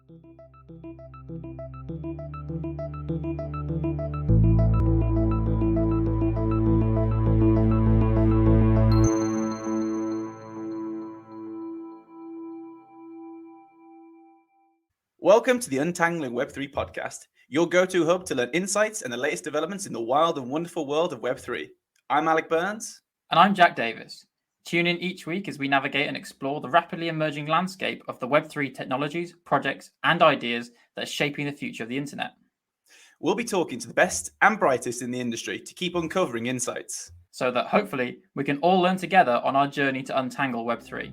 Welcome to the Untangling Web3 podcast, your go-to hub to learn insights and the latest developments in the wild and wonderful world of Web3. I'm Alec Burns. And I'm Jack Davis. Tune in each week as we navigate and explore the rapidly emerging landscape of the Web3 technologies, projects, and ideas that are shaping the future of the internet. We'll be talking to the best and brightest in the industry to keep uncovering insights, so that hopefully we can all learn together on our journey to untangle Web3.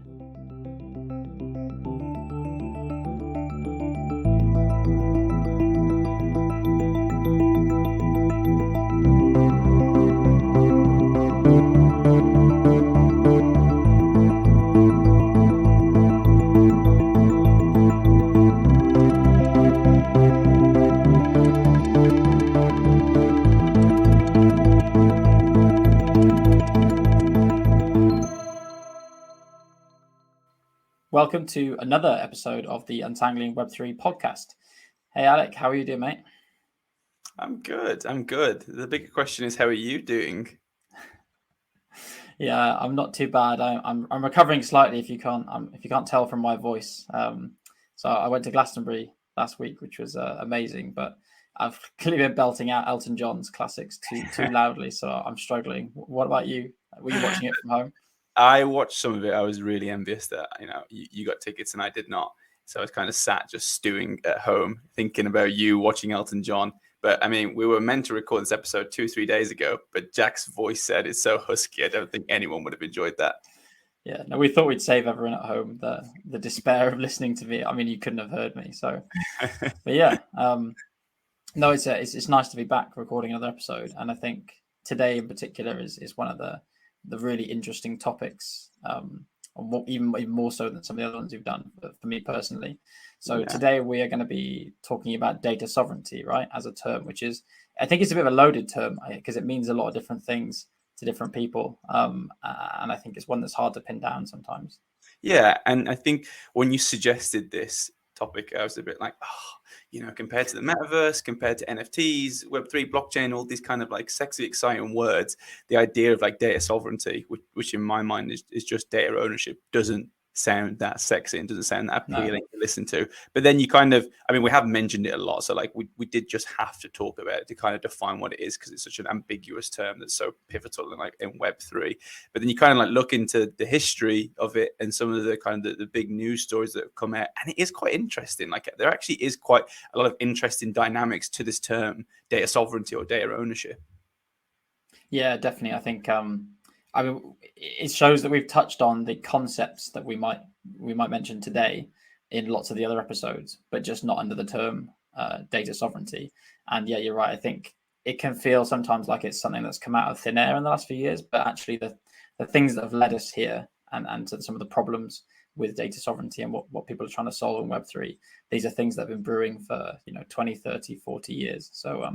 Welcome to another episode of the Untangling Web3 podcast. Hey, Alec, how are you doing, mate? I'm good. The bigger question is, how are you doing? Yeah, I'm not too bad. I'm recovering slightly. If you can't tell from my voice. So I went to Glastonbury last week, which was amazing. But I've clearly been belting out Elton John's classics too loudly, so I'm struggling. What about you? Were you watching it from home? I watched some of it. I was really envious that you got tickets and I did not. So I was kind of sat just stewing at home, thinking about you watching Elton John. But I mean, we were meant to record this episode 2-3 days ago, but Jack's voice said it's so husky. I don't think anyone would have enjoyed that. Yeah, no, we thought we'd save everyone at home the despair of listening to me. I mean, you couldn't have heard me. So, but yeah, no, it's nice to be back recording another episode, and I think today in particular is one of the really interesting topics, even more so than some of the other ones you've done for me personally. So Today we are going to be talking about data sovereignty, right, as a term, which is, I think it's a bit of a loaded term because it means a lot of different things to different people. And I think it's one that's hard to pin down sometimes. Yeah, and I think when you suggested this topic, I was a bit like, compared to the metaverse, compared to NFTs, Web3, blockchain, all these kind of like sexy, exciting words, the idea of like data sovereignty, which in my mind is just data ownership, doesn't sound that sexy and doesn't sound that appealing to listen to. But then you kind of, I mean, we have mentioned it a lot. So like we did just have to talk about it to kind of define what it is, because it's such an ambiguous term that's so pivotal in Web3. But then you kind of like look into the history of it and some of the kind of the big news stories that have come out. And it is quite interesting. Like there actually is quite a lot of interesting dynamics to this term, data sovereignty or data ownership. Yeah, definitely. I think, I mean, it shows that we've touched on the concepts that we might mention today in lots of the other episodes, but just not under the term data sovereignty. And yeah, you're right. I think it can feel sometimes like it's something that's come out of thin air in the last few years, but actually the things that have led us here and to some of the problems with data sovereignty and what people are trying to solve in Web3, these are things that have been brewing for 20, 30, 40 years. So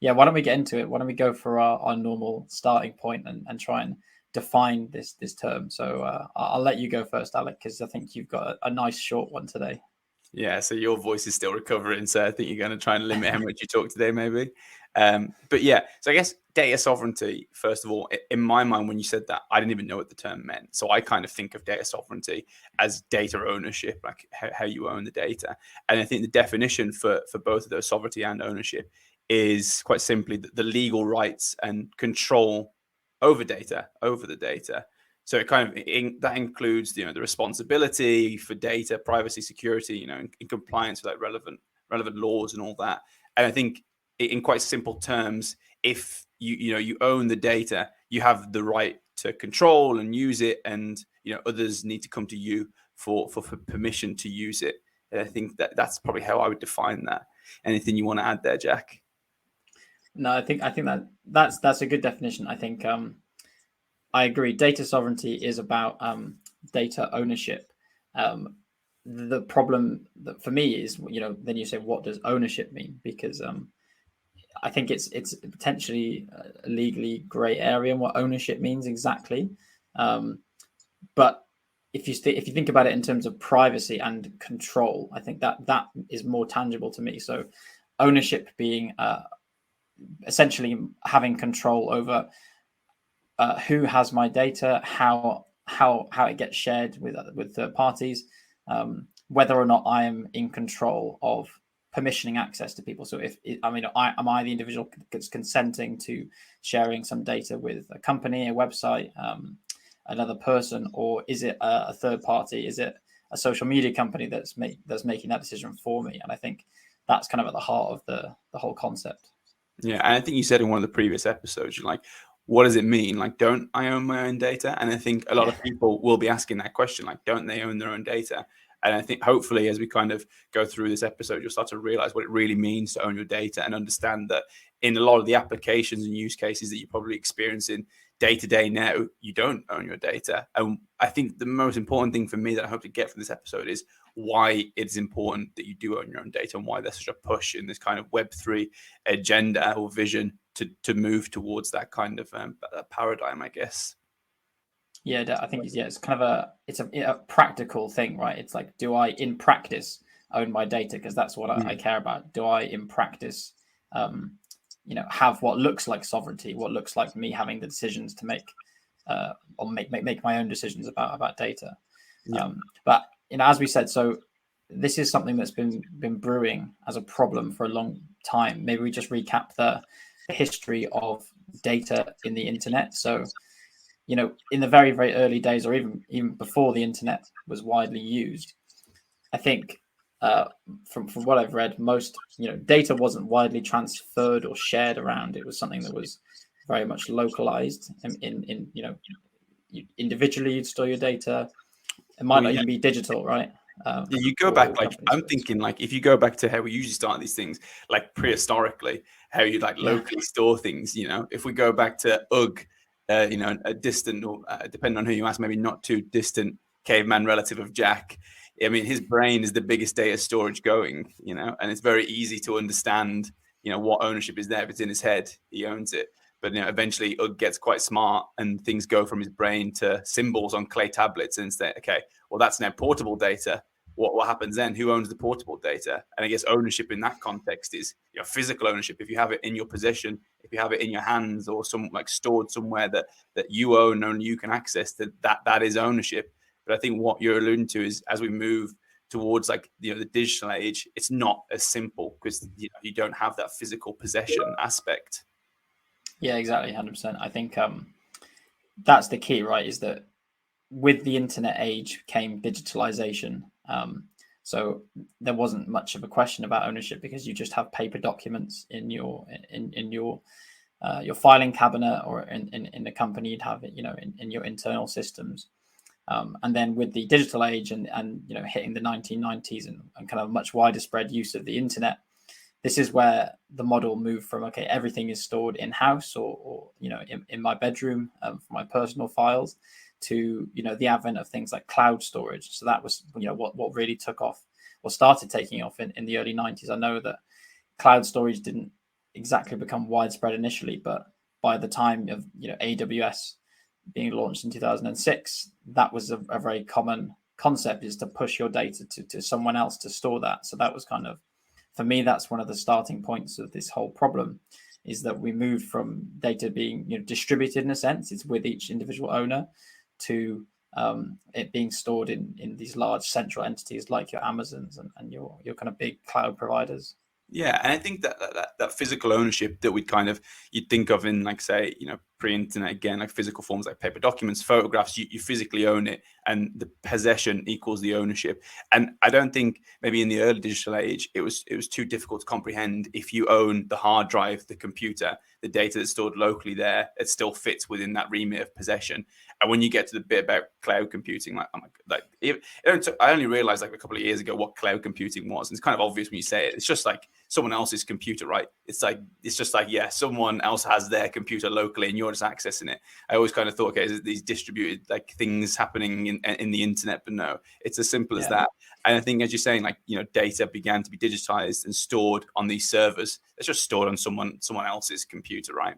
why don't we get into it? Why don't we go for our normal starting point and try and define this term? So I'll let you go first, Alec, because I think you've got a nice short one today. Yeah, so your voice is still recovering, so I think you're going to try and limit how much you talk today, maybe. But yeah, so I guess data sovereignty, first of all, in my mind, when you said that, I didn't even know what the term meant. So I kind of think of data sovereignty as data ownership, like how you own the data. And I think the definition for both of those, sovereignty and ownership, is quite simply the legal rights and control over the data. So it kind of that includes the responsibility for data, privacy, security, in compliance with like relevant laws and all that. And I think in quite simple terms, if you own the data, you have the right to control and use it, and others need to come to you for permission to use it. And I think that's probably how I would define that. Anything you want to add there, Jack? No, I think that's a good definition. I think I agree. Data sovereignty is about data ownership. The problem that for me is, then you say, what does ownership mean? Because I think it's potentially a legally grey area in what ownership means exactly. But if you think about it in terms of privacy and control, I think that is more tangible to me. So ownership being essentially having control over who has my data, how it gets shared with third parties, whether or not I am in control of permissioning access to people. So am I the individual that's consenting to sharing some data with a company, a website, another person, or is it a third party? Is it a social media company that's making that decision for me? And I think that's kind of at the heart of the whole concept. Yeah, and I think you said in one of the previous episodes, you're like, what does it mean? Like, don't I own my own data? And I think a lot of people will be asking that question, like, don't they own their own data? And I think hopefully as we kind of go through this episode, you'll start to realize what it really means to own your data and understand that in a lot of the applications and use cases that you're probably experiencing day to day now, you don't own your data. And I think the most important thing for me that I hope to get from this episode is why it's important that you do own your own data and why there's such a push in this kind of Web3 agenda or vision to move towards that kind of paradigm, I guess. Yeah, I think it's kind of a practical thing, right? It's like, do I in practice own my data? Because that's what I care about. Do I in practice, have what looks like sovereignty, what looks like me having the decisions to make, or make my own decisions about data? Yeah. But as we said, so this is something that's been brewing as a problem for a long time. Maybe we just recap the history of data in the internet. So, in the very, very early days, or even before the internet was widely used, I think from what I've read, most data wasn't widely transferred or shared around. It was something that was very much localized. In individually, you'd store your data. It might not even be digital, right? You go back, like I'm thinking, like if you go back to how we usually start these things, like prehistorically, how you like locally store things. If we go back to Ugg, a distant, or depending on who you ask, maybe not too distant caveman relative of Jack. I mean, his brain is the biggest data storage going, and it's very easy to understand, what ownership is there. If it's in his head, he owns it. But eventually Ugg gets quite smart and things go from his brain to symbols on clay tablets and say, okay, well, that's now portable data. What happens then? Who owns the portable data? And I guess ownership in that context is physical ownership. If you have it in your possession, if you have it in your hands or some like stored somewhere that you own, only you can access, that is ownership. But I think what you're alluding to is as we move towards like the digital age, it's not as simple because you don't have that physical possession aspect. Yeah, exactly, 100%. I think that's the key, right? Is that with the internet age came digitalization. So there wasn't much of a question about ownership because you just have paper documents in your filing cabinet, or in the company you'd have it, in your internal systems. And then with the digital age and hitting the 1990s and kind of much wider spread use of the internet, this is where the model moved from, okay, everything is stored in-house or in my bedroom for my personal files, to the advent of things like cloud storage. So that was what really took off or started taking off in the early 90s. I know that cloud storage didn't exactly become widespread initially, but by the time of AWS being launched in 2006, that was a very common concept, is to push your data to someone else to store that. So that was kind of, for me, that's one of the starting points of this whole problem, is that we moved from data being distributed in a sense, it's with each individual owner, to it being stored in these large central entities like your Amazons and your kind of big cloud providers. Yeah, and I think that physical ownership that you'd think of in, like, say, pre-internet, again, like physical forms like paper documents, photographs, you physically own it, and the possession equals the ownership. And I don't think maybe in the early digital age it was too difficult to comprehend. If you own the hard drive, the computer, the data that's stored locally there, it still fits within that remit of possession. And when you get to the bit about cloud computing, I only realized like a couple of years ago what cloud computing was. And it's kind of obvious when you say it. It's just like someone else's computer, right? It's just like, yeah, someone else has their computer locally and you're just accessing it. I always kind of thought, okay, is these distributed like things happening in the internet? But no, it's as simple as that. And I think, as you're saying, like, data began to be digitized and stored on these servers. It's just stored on someone else's computer, right?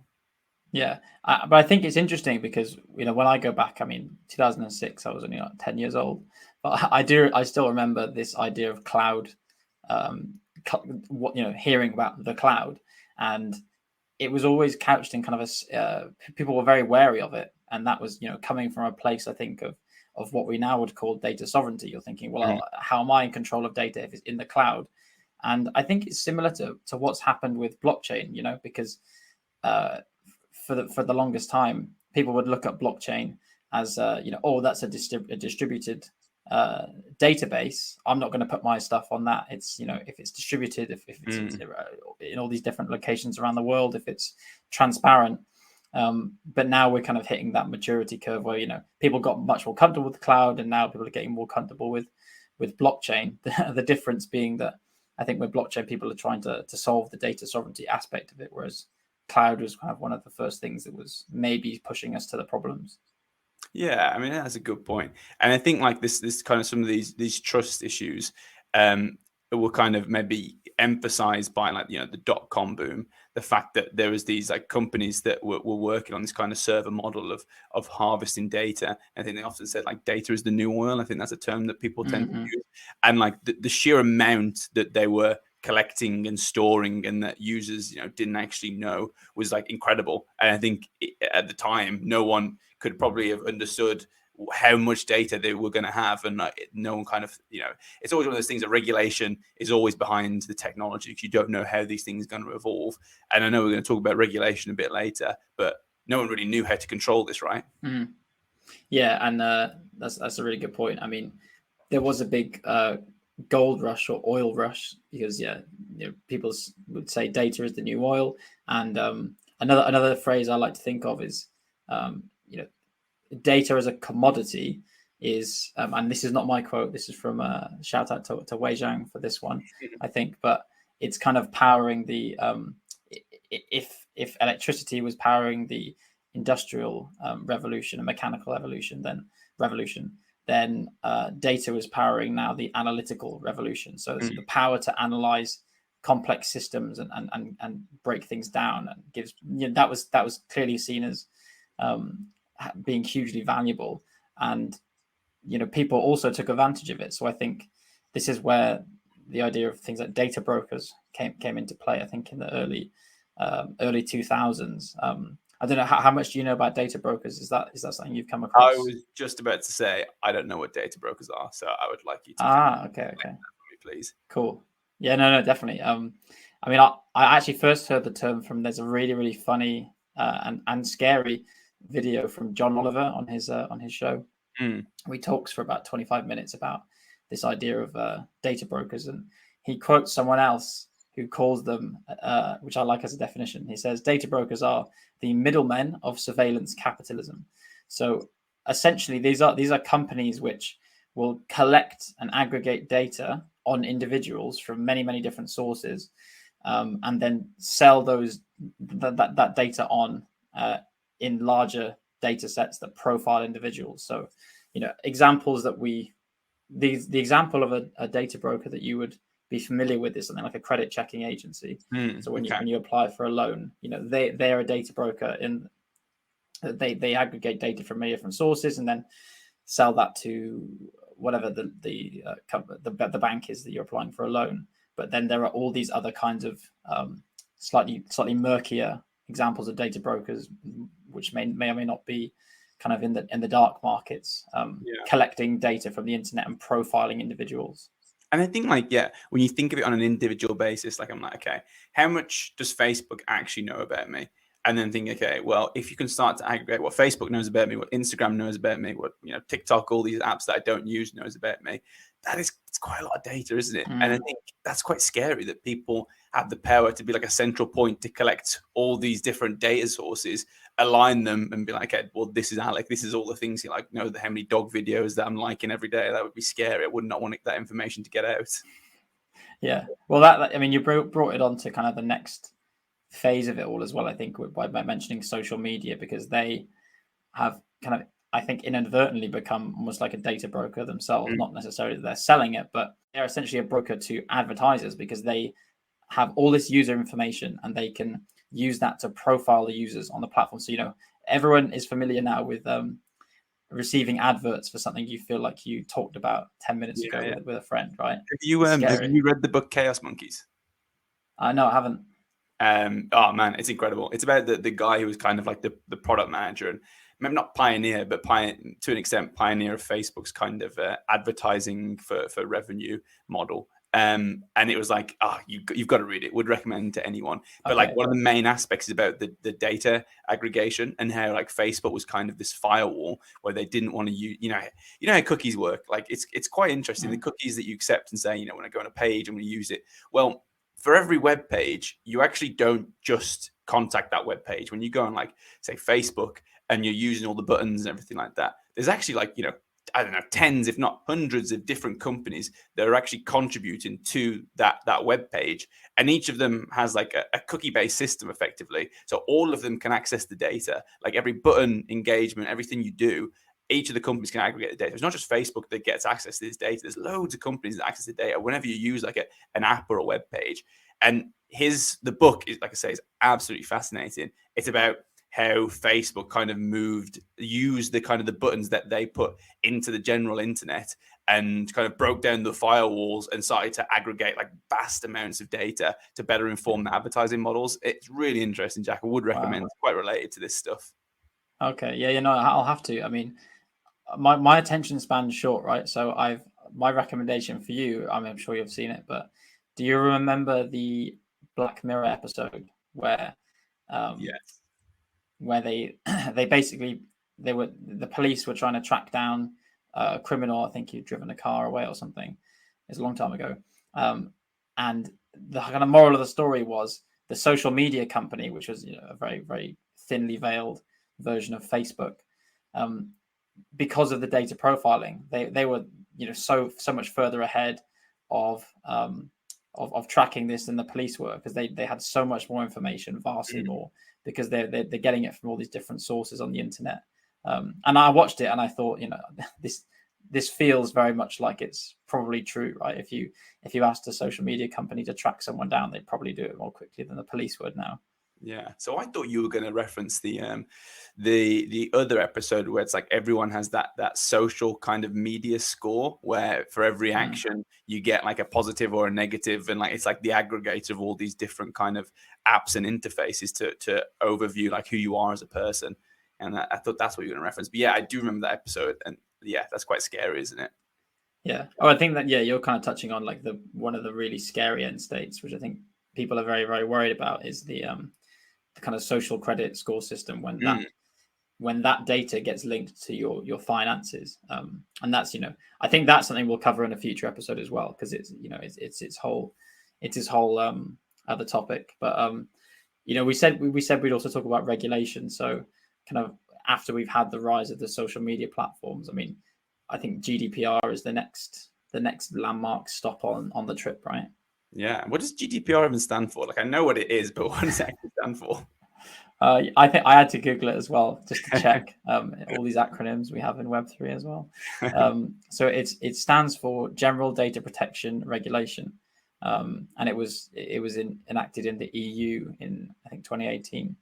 Yeah, but I think it's interesting because when I go back, I mean, 2006, I was only like 10 years old, but I still remember this idea of cloud, hearing about the cloud, and it was always couched in kind of people were very wary of it, and that was coming from a place, I think, of what we now would call data sovereignty. You're thinking, well, how am I in control of data if it's in the cloud? And I think it's similar to what's happened with blockchain, because for the longest time, people would look at blockchain as oh, that's a distributed database. I'm not going to put my stuff on that. It's if it's distributed, if it's in all these different locations around the world, if it's transparent. But now we're kind of hitting that maturity curve where people got much more comfortable with the cloud, and now people are getting more comfortable with blockchain. The difference being that I think with blockchain, people are trying to solve the data sovereignty aspect of it, whereas cloud was kind of one of the first things that was maybe pushing us to the problems. Yeah, I mean that's a good point, and I think like this kind of some of these trust issues, were kind of maybe emphasized by like the .com boom, the fact that there was these like companies that were working on this kind of server model of harvesting data. I think they often said like data is the new oil. I think that's a term that people tend to use, and like the sheer amount that they were collecting and storing and that users didn't actually know was like incredible. And I think at the time no one could probably have understood how much data they were going to have, and no one kind of it's always one of those things that regulation is always behind the technology because you don't know how these things are going to evolve. And I know we're going to talk about regulation a bit later, but no one really knew how to control this, right? Yeah, and that's a really good point. I mean, there was a big gold rush or oil rush because people would say data is the new oil, and another phrase I like to think of is data as a commodity is, and this is not my quote, this is from shout out to Wei Zhang for this one, I think, but it's kind of powering the if electricity was powering the industrial revolution and mechanical evolution, then data is powering now the analytical revolution. So it's the power to analyze complex systems and break things down, and gives that was clearly seen as being hugely valuable, and people also took advantage of it. So I think this is where the idea of things like data brokers came into play. I think in the early 2000s. I don't know how much do you know about data brokers? Is that something you've come across? I was just about to say I don't know what data brokers are, so I would like you to okay, for me, please. Cool. Yeah, no, definitely. I mean, I actually first heard the term from, there's a really, really funny and scary video from John Oliver on his show. He talks for about 25 minutes about this idea of data brokers, and he quotes someone else who calls them, which I like as a definition. He says data brokers are the middlemen of surveillance capitalism. So essentially, these are companies which will collect and aggregate data on individuals from many, many different sources, and then sell that data on in larger data sets that profile individuals. So, examples that the example of a data broker that you would be familiar with is something like a credit checking agency. So when you apply for a loan, they're a data broker, in they aggregate data from many different sources and then sell that to whatever the bank is that you're applying for a loan. But then there are all these other kinds of slightly murkier examples of data brokers, which may or may not be kind of in the dark markets, collecting data from the internet and profiling individuals. And I think when you think of it on an individual basis, like I'm like, okay, how much does Facebook actually know about me? And then think, okay, well, if you can start to aggregate what Facebook knows about me, what Instagram knows about me, what TikTok, all these apps that I don't use knows about me, it's quite a lot of data, isn't it? And I think that's quite scary that people have the power to be like a central point to collect all these different data sources, align them, and be like, okay, well, this is Alec. This is all the things you like. Know how many dog videos that I'm liking every day. That would be scary. I would not want that information to get out. Yeah, well, that I mean, you brought it on to kind of the next phase of it all as well, I think, by mentioning social media, because they have kind of, I think, inadvertently become almost like a data broker themselves. Not necessarily that they're selling it, but they're essentially a broker to advertisers, because they have all this user information and they can use that to profile the users on the platform. So, everyone is familiar now with receiving adverts for something you feel like you talked about 10 minutes ago with a friend, right? Have you read the book Chaos Monkeys? No, I haven't. Oh man, it's incredible. It's about the guy who was kind of like the product manager and maybe not pioneer, but to an extent pioneer of Facebook's kind of advertising for revenue model. And it was like, you've got to read it. Would recommend to anyone. But like one of the main aspects is about the data aggregation and how like Facebook was kind of this firewall where they didn't want to use, you know how cookies work. Like it's quite interesting. The cookies that you accept and say, when I go on a page, I'm going to use it. Well, for every web page, you actually don't just contact that web page. When you go on like, say, Facebook and you're using all the buttons and everything like that, there's actually like, I don't know, tens, if not hundreds of different companies that are actually contributing to that web page. And each of them has like a cookie-based system effectively. So all of them can access the data, like every button, engagement, everything you do, each of the companies can aggregate the data. It's not just Facebook that gets access to this data. There's loads of companies that access the data whenever you use like an app or a web page. And the book is, like I say, is absolutely fascinating. It's about how Facebook kind of used the kind of the buttons that they put into the general internet and kind of broke down the firewalls and started to aggregate like vast amounts of data to better inform the advertising models. It's really interesting, Jack. I would recommend. It's quite related to this stuff. Okay. Yeah, I'll have to. I mean, my attention span's short, right? So my recommendation for you, I'm sure you've seen it, but do you remember the Black Mirror episode where Yes, where they basically the police were trying to track down a criminal? I think he'd driven a car away or something. It's a long time ago. And the kind of moral of the story was the social media company, which was a very, very thinly veiled version of Facebook, because of the data profiling, they were so much further ahead of tracking this than the police were, because they had so much more information, vastly more, because they're getting it from all these different sources on the internet. And I watched it and I thought, this feels very much like it's probably true, right? If you asked a social media company to track someone down, they'd probably do it more quickly than the police would now. Yeah. So I thought you were going to reference the other episode where it's like everyone has that social kind of media score where for every action you get like a positive or a negative, and like it's like the aggregator of all these different kind of apps and interfaces to overview like who you are as a person. And I thought that's what you were going to reference. But yeah, I do remember that episode, and yeah, that's quite scary, isn't it? Yeah. Oh, I think that you're kind of touching on like one of the really scary end states, which I think people are very, very worried about, is the kind of social credit score system when that data gets linked to your finances, and that's I think that's something we'll cover in a future episode as well, because it's its whole other topic. But we said we'd also talk about regulation. So kind of after we've had the rise of the social media platforms, I mean, I think GDPR is the next landmark stop on the trip, right? Yeah. What does GDPR even stand for? Like, I know what it is, but what does it actually stand for? I think I had to Google it as well just to check all these acronyms we have in Web3 as well. So it stands for General Data Protection Regulation, and it was enacted in the EU in, I think, 2018.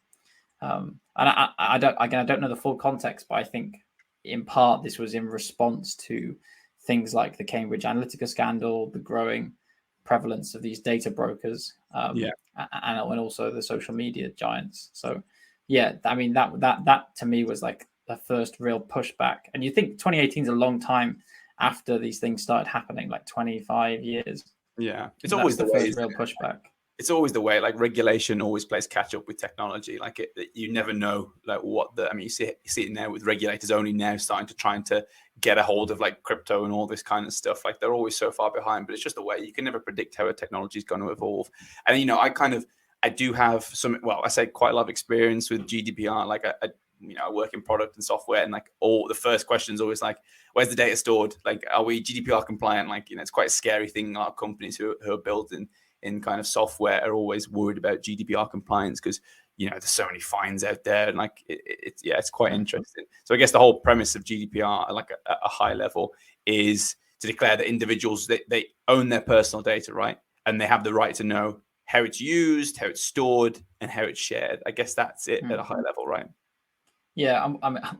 And I don't know the full context, but I think in part this was in response to things like the Cambridge Analytica scandal, the growing prevalence of these data brokers, and also the social media giants. So yeah, I mean that to me was like the first real pushback. And you think 2018 is a long time after these things started happening, like 25 years. Yeah, it's always the first real pushback. It's always the way. Like regulation always plays catch up with technology. Like you never know like you see it now with regulators only now starting to trying to get a hold of like crypto and all this kind of stuff. Like they're always so far behind, but it's just the way. You can never predict how a technology is going to evolve. And I do have I say quite a lot of experience with GDPR. Like I work in product and software, and like all the first question is always like, where's the data stored? Like, are we GDPR compliant? Like, it's quite a scary thing. A lot of companies who are building in kind of software are always worried about GDPR compliance because there's so many fines out there, and like it's quite interesting. So I guess the whole premise of GDPR, like a high level, is to declare that individuals they own their personal data, right, and they have the right to know how it's used, how it's stored, and how it's shared. I guess that's it at a high level, right? Yeah.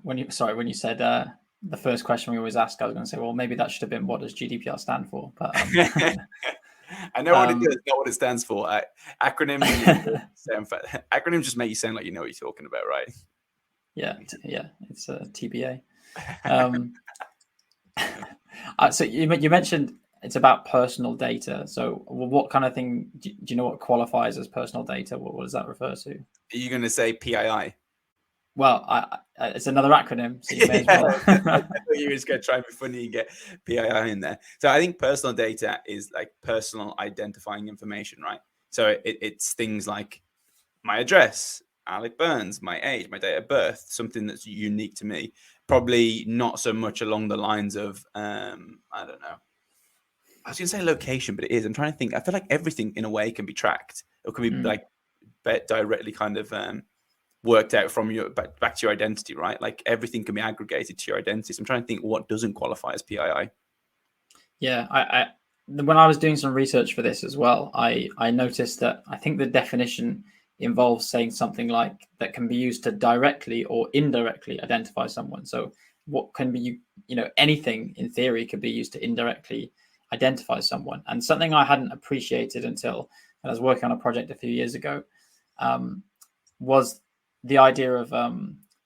When you said the first question we always ask, I was going to say, well, maybe that should have been, what does GDPR stand for? But I know what it does, not what it stands for. Acronyms, acronyms just make you sound like you know what you're talking about, right? Yeah, it's a TBA. So you mentioned it's about personal data. So what kind of thing do you know what qualifies as personal data? What does that refer to? Are you going to say PII? Well, it's another acronym, so you may as well. I thought you were just going to try and be funny and get PII in there. So I think personal data is like personal identifying information, right? So it's things like my address, Alec Burns, my age, my date of birth, something that's unique to me. Probably not so much along the lines of, I don't know. I was going to say location, but it is. I'm trying to think. I feel like everything in a way can be tracked. It can be like directly kind of worked out from your back to your identity, right? Like everything can be aggregated to your identity. So I'm trying to think what doesn't qualify as PII. Yeah, when I was doing some research for this as well, I noticed that I think the definition involves saying something like that can be used to directly or indirectly identify someone. So what can be, anything in theory could be used to indirectly identify someone. And something I hadn't appreciated until I was working on a project a few years ago was the idea of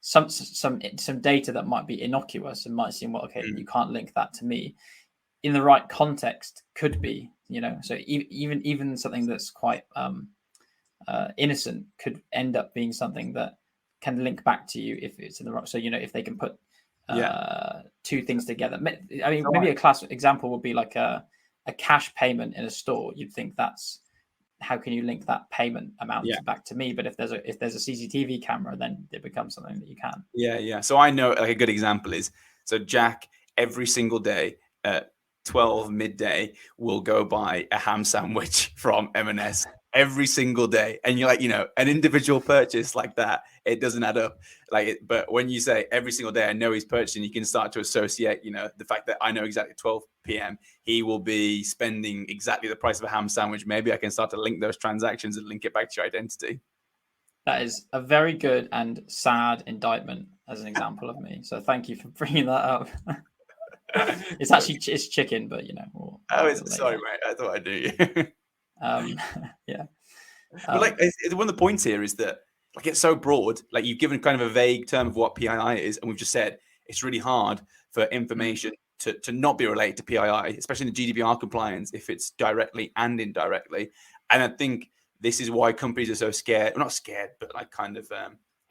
some data that might be innocuous and might seem, well, okay, you can't link that to me. In the right context, could be, so even something that's quite innocent could end up being something that can link back to you if it's in the right. So if they can put two things together. I mean, maybe a classic example would be like a cash payment in a store. You'd think that's, how can you link that payment amount back to me? But if there's a CCTV camera, then it becomes something that you can. Yeah. So I know, like, a good example is, so Jack every single day at 12 midday will go buy a ham sandwich from M&S every single day, and you're like, an individual purchase like that, it doesn't add up. But when you say every single day, I know he's purchasing, you can start to associate, the fact that I know exactly 12 p.m. he will be spending exactly the price of a ham sandwich. Maybe I can start to link those transactions and link it back to your identity. That is a very good and sad indictment as an example of me. So thank you for bringing that up. It's chicken, but Sorry, mate. I thought I knew you. Yeah. But one of the points here is that, like, it's so broad. Like, you've given kind of a vague term of what PII is, and we've just said it's really hard for information to not be related to PII, especially in the GDPR compliance, if it's directly and indirectly. And I think this is why companies are so scared. Well, not scared, but like kind of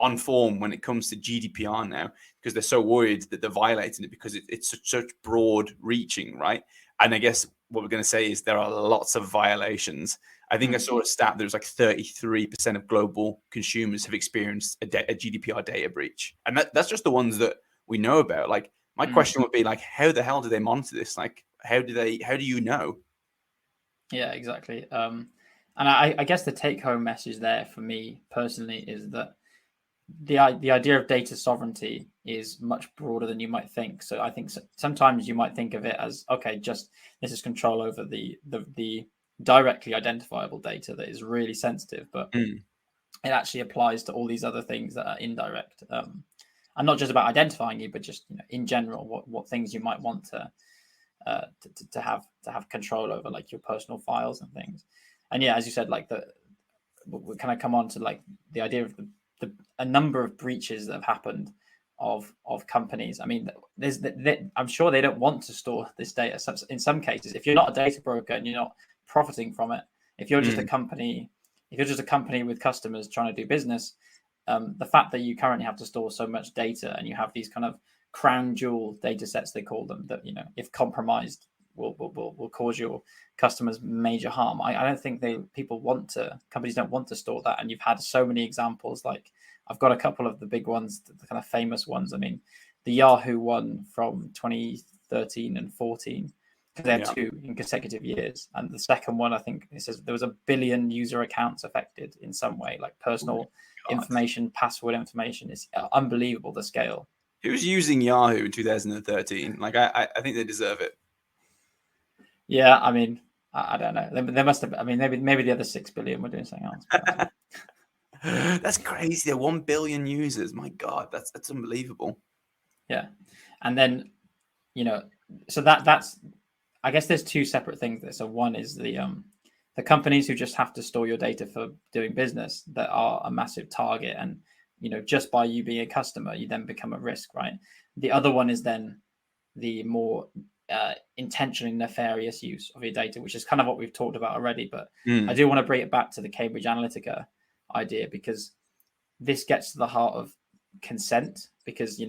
on form when it comes to GDPR now, because they're so worried that they're violating it because it's such broad reaching, right? And I guess what we're going to say is there are lots of violations. I think I saw a stat that was like 33% of global consumers have experienced a GDPR data breach. And that's just the ones that we know about. Like, my question would be, like, how the hell do they monitor this? Like, how do you know? Yeah, exactly. And I guess the take home message there for me personally is that the idea of data sovereignty is much broader than you might think. So I think sometimes you might think of it as, okay, just this is control over the directly identifiable data that is really sensitive, but it actually applies to all these other things that are indirect, and not just about identifying you, but just in general, what things you might want to have control over, like your personal files and things. And yeah, as you said, like we kind of come on to like the idea of a number of breaches that have happened of companies. I mean, I'm sure they don't want to store this data. In some cases, if you're not a data broker and you're not profiting from it, if you're just a company, with customers trying to do business, the fact that you currently have to store so much data and you have these kind of crown jewel data sets, they call them, that if compromised will cause your customers major harm. I don't think companies don't want to store that. And you've had so many examples. Like, I've got a couple of the big ones, the kind of famous ones. I mean, the Yahoo one from 2013 and 14, because they had two in consecutive years. And the second one, I think it says there was 1 billion user accounts affected in some way, like personal information, password information. It's unbelievable, the scale. Who's using Yahoo in 2013? Like, I think they deserve it. Yeah, I mean, I don't know. There must have. I mean, maybe the other 6 billion were doing something else. But, That's crazy. There are 1 billion users. My God, that's unbelievable. yeah, and then so that's. I guess there's two separate things there. So one is the companies who just have to store your data for doing business that are a massive target, and just by you being a customer, you then become a risk, right? The other one is then the more intentionally nefarious use of your data, which is kind of what we've talked about already. But I do want to bring it back to the Cambridge Analytica idea, because this gets to the heart of consent, because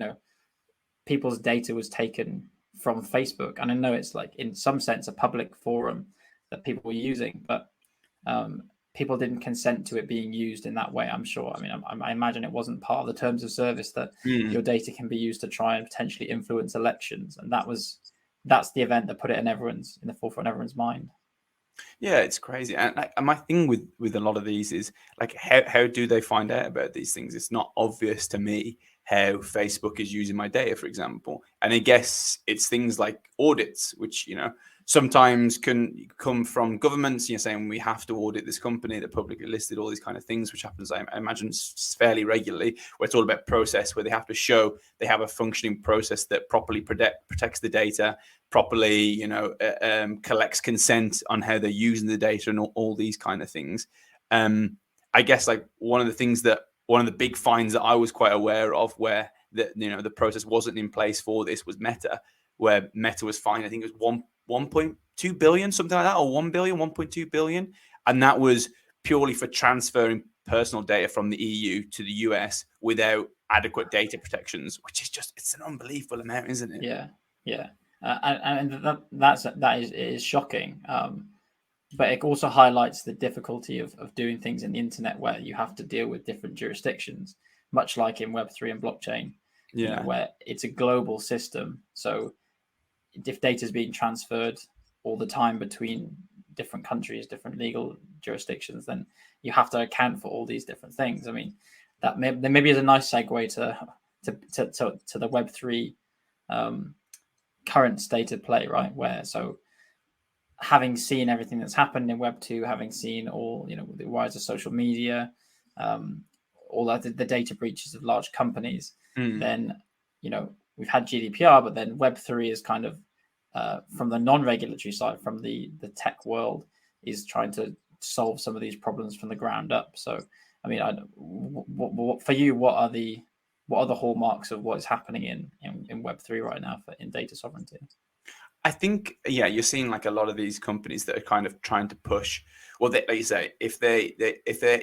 people's data was taken from Facebook, and I know it's like in some sense a public forum that people were using, but people didn't consent to it being used in that way. I'm sure. I mean, I imagine it wasn't part of the terms of service that your data can be used to try and potentially influence elections, and that's the event that put it in the forefront of everyone's mind. Yeah, it's crazy. And my thing with a lot of these is like, how do they find out about these things? It's not obvious to me how Facebook is using my data, for example. And I guess it's things like audits, which, sometimes can come from governments, saying we have to audit this company, they're publicly listed, all these kind of things, which happens, I imagine, fairly regularly, where it's all about process, where they have to show they have a functioning process that properly protects the data, properly, collects consent on how they're using the data and all these kind of things. I guess like one of the big finds that I was quite aware of, where the process wasn't in place for this, was Meta, where Meta was fined, I think it was 1.2 billion, something like that, or 1 billion, 1.2 billion. And that was purely for transferring personal data from the EU to the US without adequate data protections, which is it's an unbelievable amount, isn't it? Yeah. And that is shocking. But it also highlights the difficulty of doing things in the internet, where you have to deal with different jurisdictions, much like in Web3 and blockchain, where it's a global system. So if data is being transferred all the time between different countries, different legal jurisdictions, then you have to account for all these different things. I mean, that maybe is a nice segue to the Web3 current state of play, right? Where having seen everything that's happened in Web2, having seen all the rise of social media, all that, the data breaches of large companies, then we've had GDPR, but then Web3 is kind of from the non-regulatory side, from the tech world, is trying to solve some of these problems from the ground up. So, I mean, for you, what are the hallmarks of what is happening in Web3 right now in data sovereignty? I think, you're seeing like a lot of these companies that are kind of trying to push. Well, like you say, if they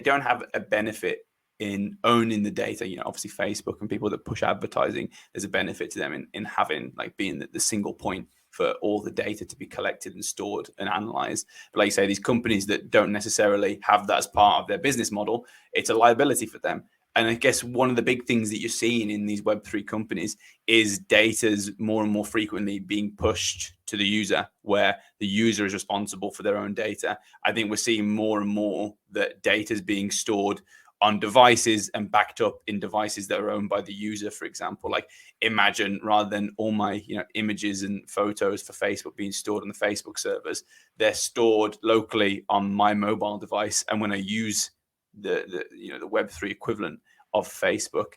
don't have a benefit in owning the data, obviously Facebook and people that push advertising, there's a benefit to them in having, like, being the single point for all the data to be collected and stored and analyzed. But like you say, these companies that don't necessarily have that as part of their business model, it's a liability for them. And I guess one of the big things that you're seeing in these Web3 companies is data's more and more frequently being pushed to the user, where the user is responsible for their own data. I think we're seeing more and more that data is being stored on devices and backed up in devices that are owned by the user. For example, like, imagine, rather than all my images and photos for Facebook being stored on the Facebook servers, they're stored locally on my mobile device. And when I use the Web3 equivalent of Facebook,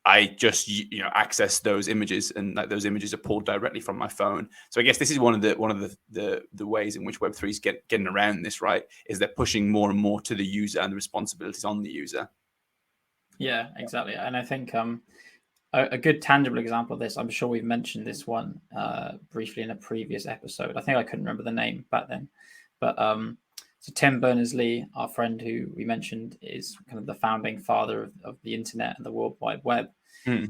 I just access those images, and those images are pulled directly from my phone. So I guess this is one of the ways in which Web3 is getting around this, right? Is they're pushing more and more to the user and the responsibilities on the user. Yeah, exactly. And I think a good tangible example of this, I'm sure we've mentioned this one briefly in a previous episode. I think I couldn't remember the name back then, but so Tim Berners-Lee, our friend who we mentioned, is kind of the founding father of the internet and the World Wide Web.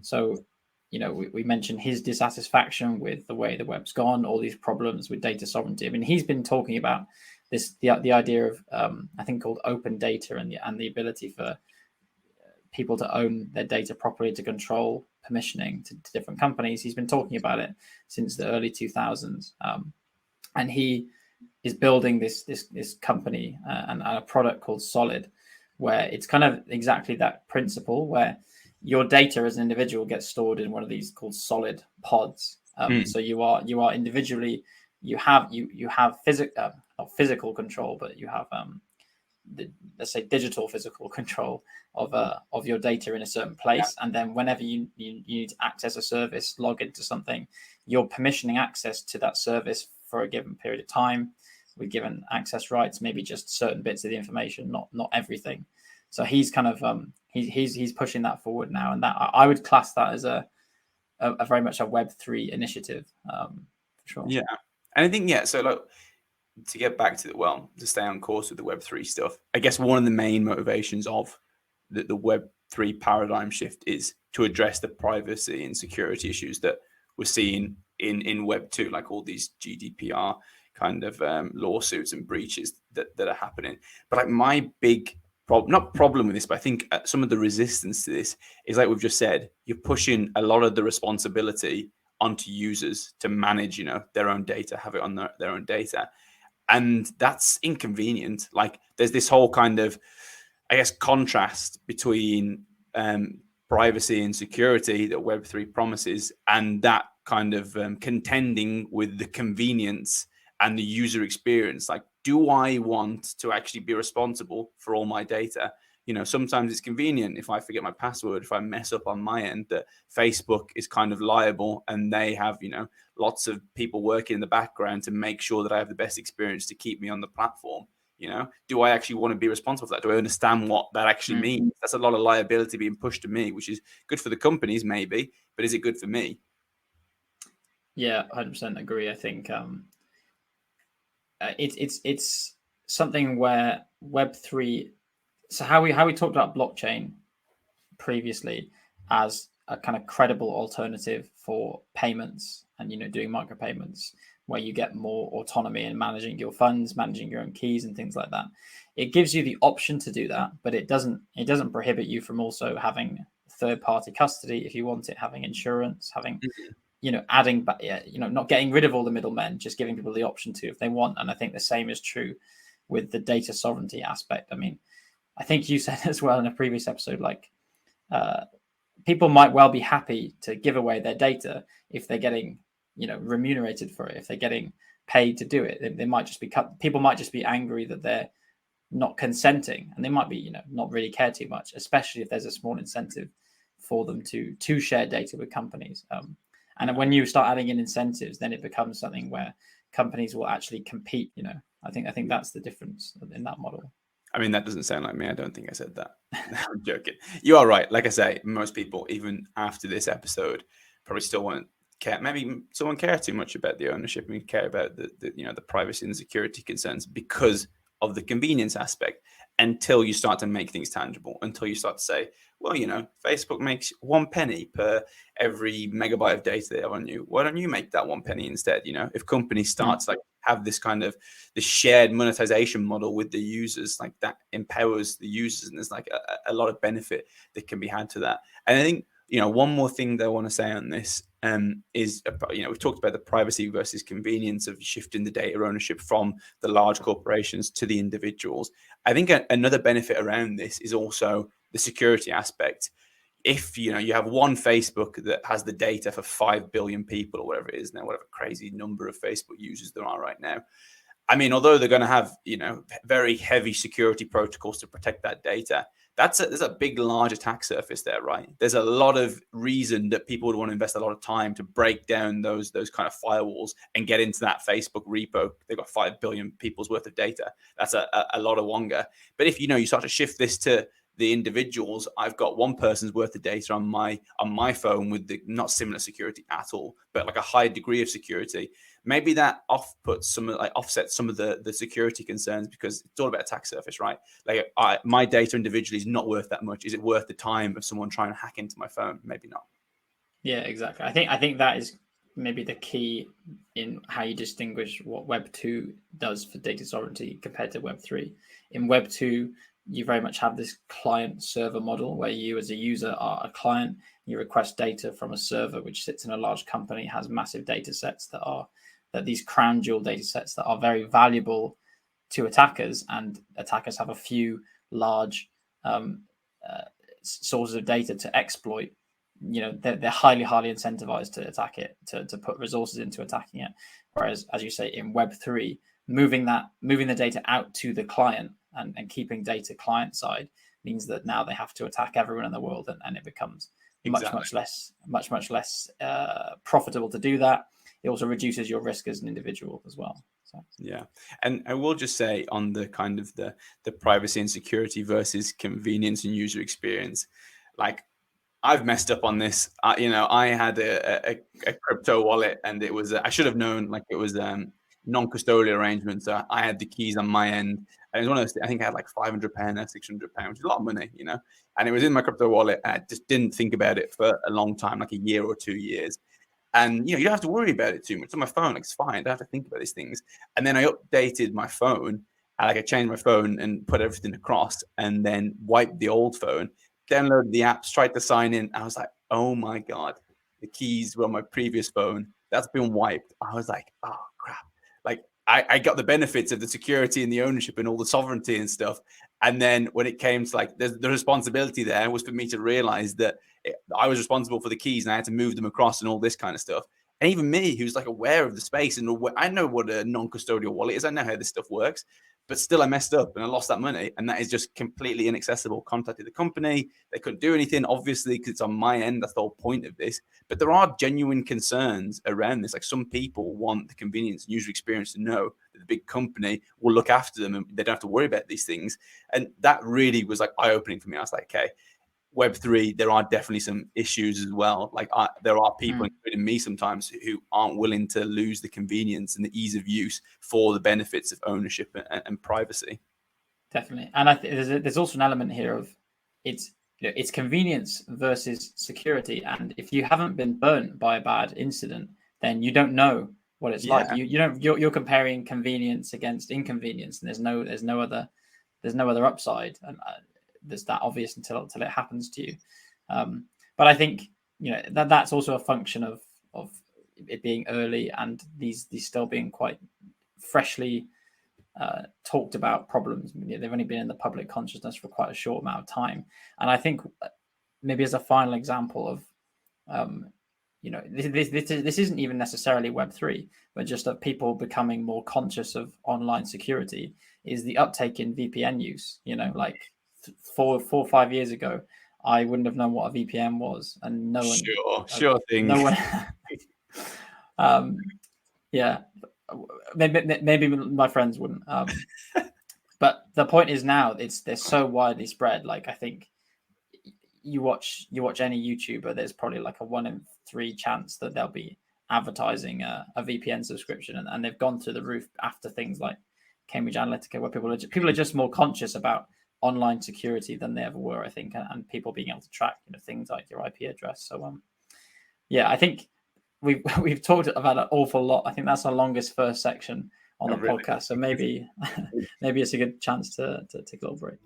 So, we mentioned his dissatisfaction with the way the web's gone, all these problems with data sovereignty. I mean, he's been talking about this, the idea of, I think, called open data, and the ability for people to own their data properly, to control permissioning to different companies. He's been talking about it since the early 2000s. And he is building this company and a product called Solid, where it's kind of exactly that principle, where your data as an individual gets stored in one of these called Solid pods. So you are individually, you have not physical control, but you have let's say digital physical control of your data in a certain place. And then whenever you need to access a service, log into something, you're permissioning access to that service for a given period of time with given access rights, maybe just certain bits of the information, not everything. So he's kind of he's pushing that forward now, and that I would class that as a very much a Web3 initiative, for sure. Yeah, and I think so like, to get back to to stay on course with the Web3 stuff, I guess one of the main motivations of the Web3 paradigm shift is to address the privacy and security issues that we're seeing in Web2, like all these GDPR kind of lawsuits and breaches that are happening. But like my big not problem with this, but I think some of the resistance to this is, like we've just said, you're pushing a lot of the responsibility onto users to manage, their own data, have it on their own data. And that's inconvenient. Like there's this whole kind of, I guess, contrast between privacy and security that Web3 promises, and that kind of contending with the convenience and the user experience. Like, do I want to actually be responsible for all my data? Sometimes it's convenient if I forget my password, if I mess up on my end, that Facebook is kind of liable, and they have, lots of people working in the background to make sure that I have the best experience to keep me on the platform. Do I actually want to be responsible for that? Do I understand what that actually means? That's a lot of liability being pushed to me, which is good for the companies maybe, but is it good for me? Yeah, 100% agree. I think it's something where Web3. So how we talked about blockchain previously as a kind of credible alternative for payments and doing micropayments, where you get more autonomy in managing your funds, managing your own keys and things like that. It gives you the option to do that, but it doesn't prohibit you from also having third-party custody if you want it, having insurance, having adding, not getting rid of all the middlemen, just giving people the option to if they want. And I think the same is true with the data sovereignty aspect. I mean, I think you said as well in a previous episode, like people might well be happy to give away their data if they're getting, remunerated for it, if they're getting paid to do it. They might just be people might just be angry that they're not consenting, and they might be, not really care too much, especially if there's a small incentive for them to share data with companies. And when you start adding in incentives, then it becomes something where companies will actually compete. I think that's the difference in that model. I mean, that doesn't sound like me. I don't think I said that. I'm joking. You are right. Like I say, most people, even after this episode, probably still won't care. Maybe someone care too much about the ownership and care about the privacy and security concerns because of the convenience aspect, until you start to make things tangible, until you start to say, well, Facebook makes 1 penny per every megabyte of data they have on you. Why don't you make that 1 penny instead? If companies start to have this kind of the shared monetization model with the users, like that empowers the users, and there's like a lot of benefit that can be had to that. And I think one more thing that I want to say on this is we've talked about the privacy versus convenience of shifting the data ownership from the large corporations to the individuals. I think another benefit around this is also the security aspect. If you have one Facebook that has the data for 5 billion people or whatever it is now, whatever crazy number of Facebook users there are right now, I mean, although they're going to have very heavy security protocols to protect that data, there's a big, large attack surface there, right? There's a lot of reason that people would want to invest a lot of time to break down those kind of firewalls and get into that Facebook repo. They've got 5 billion people's worth of data. That's a lot of wonga. But if you start to shift this to the individuals, I've got one person's worth of data on my phone with not similar security at all, but like a high degree of security. Maybe that offsets some of the security concerns, because it's all about attack surface, right? Like my data individually is not worth that much. Is it worth the time of someone trying to hack into my phone? Maybe not. Yeah, exactly. I think that is maybe the key in how you distinguish what Web 2 does for data sovereignty compared to Web 3. In Web 2, you very much have this client server model where you as a user are a client, you request data from a server which sits in a large company, has massive data sets that these crown jewel data sets that are very valuable to attackers, and attackers have a few large sources of data to exploit. They're highly incentivized to attack it, to put resources into attacking it. Whereas, as you say, in Web3, moving the data out to the client and keeping data client side means that now they have to attack everyone in the world, and it becomes Exactly. much less profitable to do that. It also reduces your risk as an individual as well. So. Yeah, and I will just say on the kind of the privacy and security versus convenience and user experience, like I've messed up on this. I had a crypto wallet, and it was I should have known, like, it was non-custodial arrangement. So I had the keys on my end. And it was one of those, I think I had like £500 or £600, which is a lot of money, and it was in my crypto wallet. I just didn't think about it for a long time, like a year or 2 years. And you don't have to worry about it too much. It's on my phone, like, it's fine. I don't have to think about these things. And then I updated my phone, I changed my phone and put everything across, and then wiped the old phone, downloaded the apps, tried to sign in. I was like, oh my God, the keys were on my previous phone. That's been wiped. I was like, oh crap. Like, I got the benefits of the security and the ownership and all the sovereignty and stuff. And then when it came to, like, the responsibility there was for me to realize that I was responsible for the keys and I had to move them across and all this kind of stuff. And even me, who's like aware of the space, and I know what a non-custodial wallet is. I know how this stuff works, but still I messed up and I lost that money. And that is just completely inaccessible. Contacted the company. They couldn't do anything, obviously, because it's on my end. That's the whole point of this. But there are genuine concerns around this. Like, some people want the convenience and user experience to know that the big company will look after them and they don't have to worry about these things. And that really was like eye-opening for me. I was like, okay, Web3, there are definitely some issues as well. Like, there are people, including me sometimes, who aren't willing to lose the convenience and the ease of use for the benefits of ownership and privacy. Definitely. And I think there's also an element here of it's convenience versus security. And if you haven't been burnt by a bad incident, then you don't know what it's like. You're comparing convenience against inconvenience, and there's no other upside. And there's that obvious until it happens to you. But I think that's also a function of it being early and these still being quite freshly talked about problems. They've only been in the public consciousness for quite a short amount of time. And I think maybe as a final example of this isn't even necessarily Web3, but just of people becoming more conscious of online security, is the uptake in VPN use. Like 4 or 5 years ago, I wouldn't have known what a VPN was, and no one. Sure thing. No one. Yeah, maybe my friends wouldn't. But the point is now they're so widely spread. Like, I think you watch any YouTuber, there's probably like a 1 in 3 chance that they'll be advertising a VPN subscription, and they've gone through the roof after things like Cambridge Analytica, where people are just more conscious about online security than they ever were, I think, and people being able to track things like your IP address. So yeah, I think we've talked about an awful lot. I think that's our longest first section on the podcast. So maybe it's a good chance to take a little break.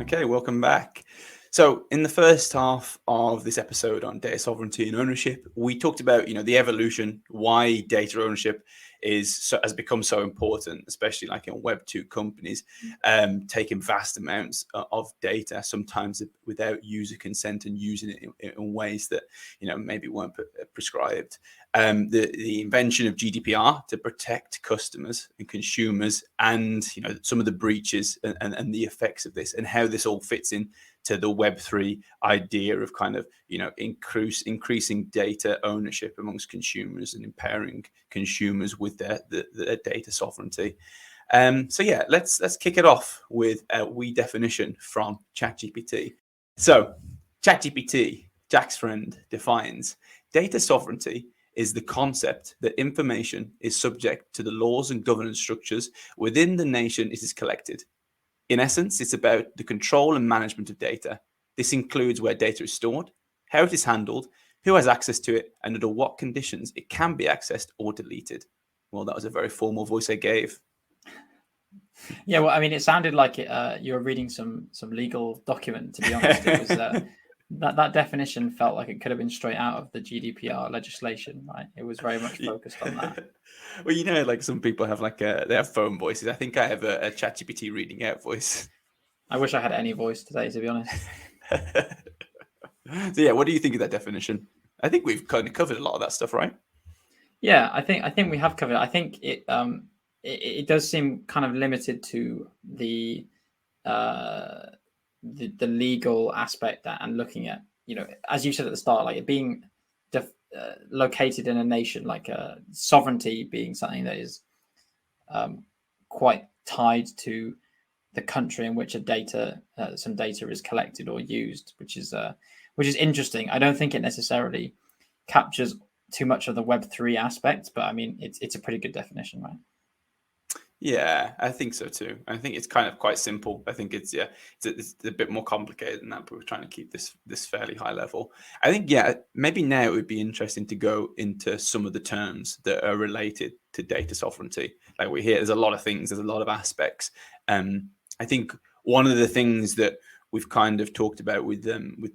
Okay, welcome back. So in the first half of this episode on data sovereignty and ownership, we talked about the evolution, why data ownership has become so important, especially like in Web2 companies, taking vast amounts of data, sometimes without user consent, and using it in ways that maybe weren't prescribed. The invention of GDPR to protect customers and consumers, and some of the breaches and the effects of this, and how this all fits in to the Web3 idea of kind of increasing data ownership amongst consumers and empowering consumers with their data sovereignty. So yeah, let's kick it off with a wee definition from ChatGPT. So ChatGPT, Jack's friend, defines data sovereignty is the concept that information is subject to the laws and governance structures within the nation it is collected. In essence, it's about the control and management of data. This includes where data is stored, how it is handled, who has access to it, and under what conditions it can be accessed or deleted. Well, that was a very formal voice I gave. Yeah, well, I mean, it sounded like you were reading some legal document, to be honest. It was that definition felt like it could have been straight out of the GDPR legislation, right? It was very much focused on that. Well, like some people have they have phone voices. I think I have a ChatGPT reading out voice. I wish I had any voice today, to be honest. So yeah, what do you think of that definition? I think we've kind of covered a lot of that stuff, right? Yeah, I think we have covered it. I think it does seem kind of limited to uh, the legal aspect and looking at, as you said at the start, like it being located in a nation, like sovereignty being something that is quite tied to the country in which some data is collected or used, which is interesting. I don't think it necessarily captures too much of the Web3 aspect, but I mean, it's a pretty good definition, right? Yeah, I think so too. I think it's kind of quite simple. I think it's a bit more complicated than that, but we're trying to keep this fairly high level. I think maybe now it would be interesting to go into some of the terms that are related to data sovereignty. Like we hear, there's a lot of things, there's a lot of aspects. I think one of the things that we've kind of talked about with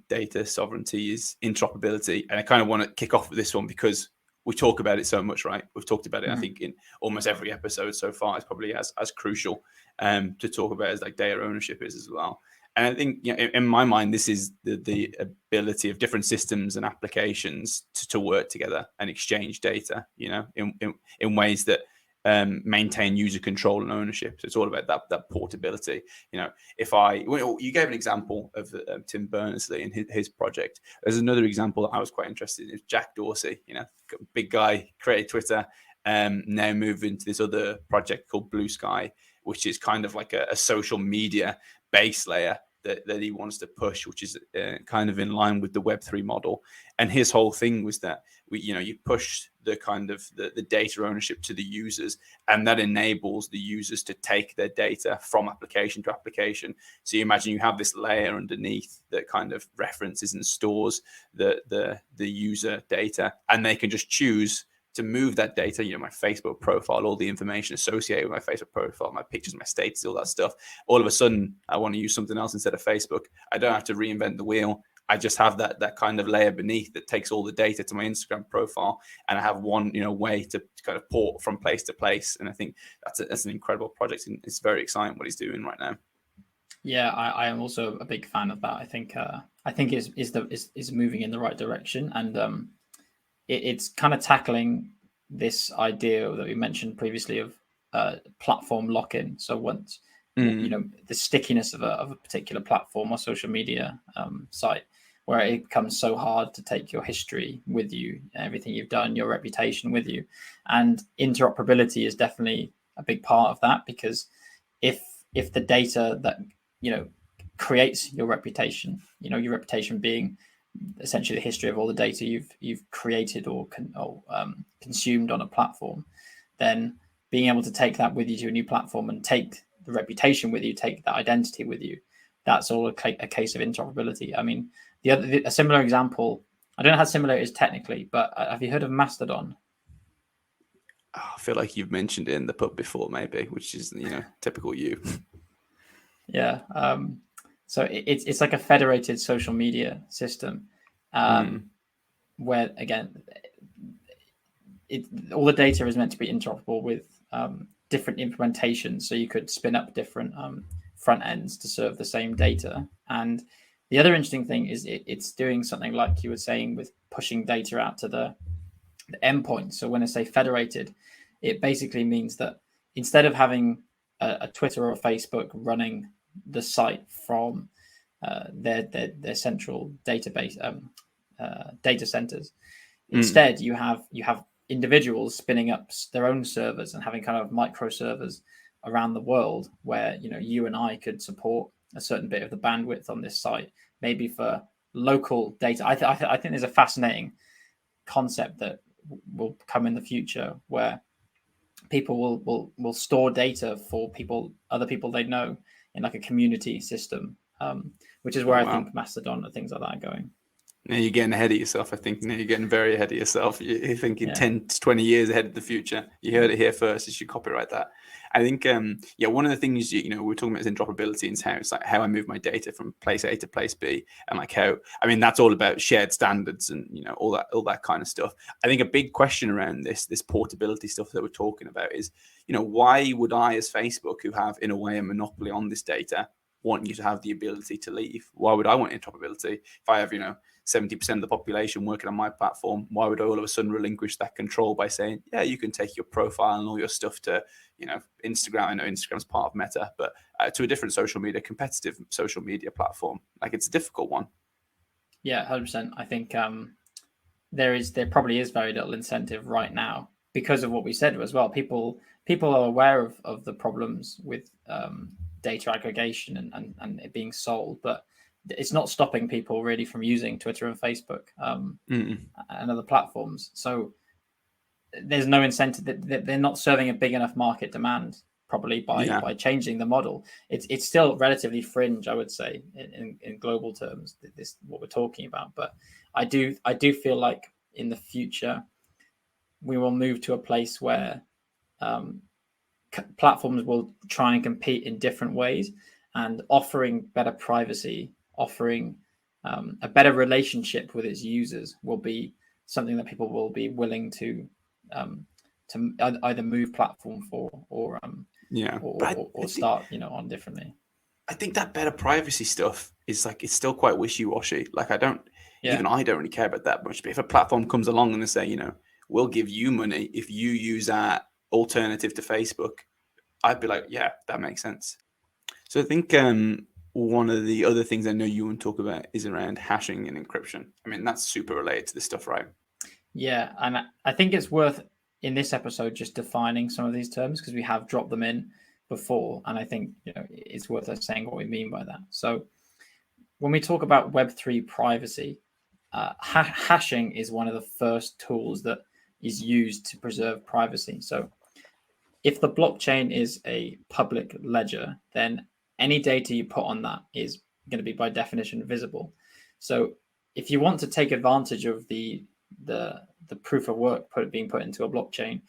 data sovereignty is interoperability, and I kind of want to kick off with this one because we talk about it so much, right? We've talked about it, I think, in almost every episode so far. It's probably as crucial to talk about as like data ownership is as well. And I think, in my mind, this is the ability of different systems and applications to work together and exchange data, in ways that maintain user control and ownership. So it's all about that portability. You gave an example of Tim Berners-Lee and his project. There's another example that I was quite interested in. Is Jack Dorsey, big guy, created Twitter, now moved into this other project called Blue Sky, which is kind of like a social media base layer that he wants to push, which is kind of in line with the Web3 model. And his whole thing was that you push the kind of the data ownership to the users, and that enables the users to take their data from application to application. So you imagine you have this layer underneath that kind of references and stores the user data, and they can just choose to move that data, my Facebook profile, all the information associated with my Facebook profile, my pictures, my status, all that stuff. All of a sudden, I want to use something else instead of Facebook. I don't have to reinvent the wheel. I just have that kind of layer beneath that takes all the data to my Instagram profile, and I have one, way to kind of port from place to place. And I think that's an incredible project, and it's very exciting what he's doing right now. Yeah, I am also a big fan of that. I think is moving in the right direction, and it's kind of tackling this idea that we mentioned previously of platform lock-in. So once the stickiness of a particular platform or social media site, where it becomes so hard to take your history with you, everything you've done, your reputation with you, and interoperability is definitely a big part of that, because if the data that creates your reputation, your reputation being essentially the history of all the data you've created or consumed on a platform, then being able to take that with you to a new platform and take the reputation with you, take that identity with you, that's all a case of interoperability. I mean, a similar example, I don't know how similar it is technically, but have you heard of Mastodon? I feel like you've mentioned it in the pub before, maybe, which is typical you. Yeah. So it's like a federated social media system, where again, all the data is meant to be interoperable with different implementations. So you could spin up different front ends to serve the same data. And the other interesting thing is it's doing something like you were saying with pushing data out to the endpoint. So when I say federated, it basically means that instead of having a Twitter or a Facebook running the site from their central database data centers, instead you have individuals spinning up their own servers and having kind of micro servers around the world, where you and I could support a certain bit of the bandwidth on this site, maybe for local data. I think there's a fascinating concept that will come in the future, where people will store data for other people they know, in like a community system, which is where I think Mastodon and things like that are going. Now you're getting ahead of yourself. I think now you're getting very ahead of yourself. You're thinking 10 to 20 years ahead of the future. You heard it here first. You should copyright that. I think, one of the things, we're talking about is interoperability, and how it's like how I move my data from place A to place B, and like that's all about shared standards and, all that kind of stuff. I think a big question around this portability stuff that we're talking about is, why would I, as Facebook, who have in a way a monopoly on this data, want you to have the ability to leave. Why would I want interoperability if I have 70% of the population working on my platform? Why would I all of a sudden relinquish that control by saying, yeah, you can take your profile and all your stuff to Instagram? I know Instagram's part of Meta, but to a different social media, competitive social media platform. Like, it's a difficult one. Yeah, 100%. I think there probably is very little incentive right now because of what we said as well. People are aware of the problems with data aggregation and it being sold, but it's not stopping people really from using Twitter and Facebook and other platforms. So there's no incentive that they're not serving a big enough market demand probably by changing the model. It's still relatively fringe, I would say, in global terms, this what we're talking about. But I do feel like in the future we will move to a place where platforms will try and compete in different ways, and offering better privacy, offering a better relationship with its users will be something that people will be willing to either move platform for or start on differently. I think that better privacy stuff is like, it's still quite wishy-washy. Like, I don't really care about that much. But if a platform comes along and they say, we'll give you money if you use our alternative to Facebook, I'd be like, yeah, that makes sense. So I think one of the other things I know you want to talk about is around hashing and encryption. I mean, that's super related to this stuff, right? Yeah, and I think it's worth in this episode just defining some of these terms, because we have dropped them in before, and I think it's worth us saying what we mean by that. So when we talk about Web3 privacy, hashing is one of the first tools that is used to preserve privacy. So if the blockchain is a public ledger, then any data you put on that is going to be by definition visible. So if you want to take advantage of the proof of work being put into a blockchain,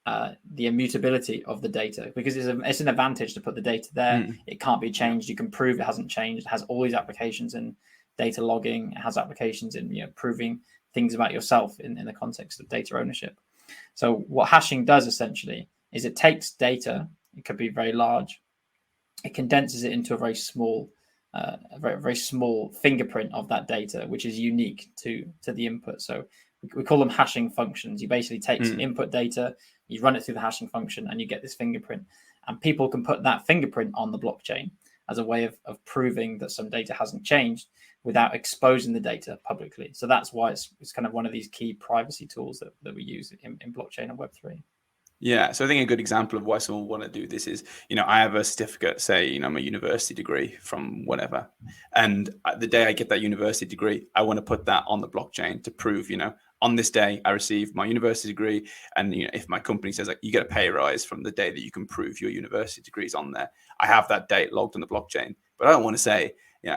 the immutability of the data, because it's an advantage to put the data there. It can't be changed. You can prove it hasn't changed. It has all these applications in data logging. It has applications in proving things about yourself in the context of data ownership. So what hashing does essentially is it takes data. It could be very large. It condenses it into a very small fingerprint of that data, which is unique to the input. So we call them hashing functions. You basically take some input data, you run it through the hashing function, and you get this fingerprint. And people can put that fingerprint on the blockchain as a way of proving that some data hasn't changed without exposing the data publicly. So that's why it's kind of one of these key privacy tools that we use in blockchain and Web3. Yeah, so I think a good example of why someone would want to do this is, I have a certificate, say, my university degree from whatever. And the day I get that university degree, I want to put that on the blockchain to prove, on this day I received my university degree. And, if my company says like, you get a pay rise from the day that you can prove your university degree is on there, I have that date logged on the blockchain. But I don't want to say,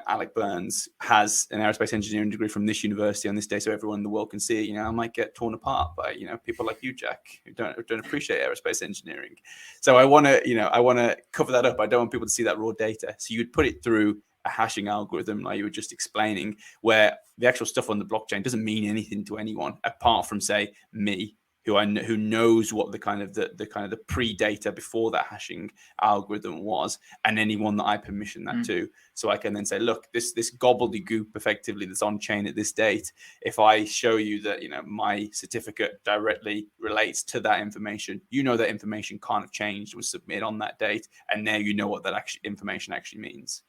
Alec Burns has an aerospace engineering degree from this university on this day, so everyone in the world can see it. I might get torn apart by people like you, Jack, who don't appreciate aerospace engineering. So I want to cover that up. I don't want people to see that raw data. So you'd put it through a hashing algorithm, like you were just explaining, where the actual stuff on the blockchain doesn't mean anything to anyone apart from, say, me, who knows what the kind of the pre-data before that hashing algorithm was, and anyone that I permission that to. So I can then say, look, this gobbledygook effectively that's on chain at this date, if I show you that my certificate directly relates to that information, that information can't have changed, was submitted on that date, and now you know what that information actually means.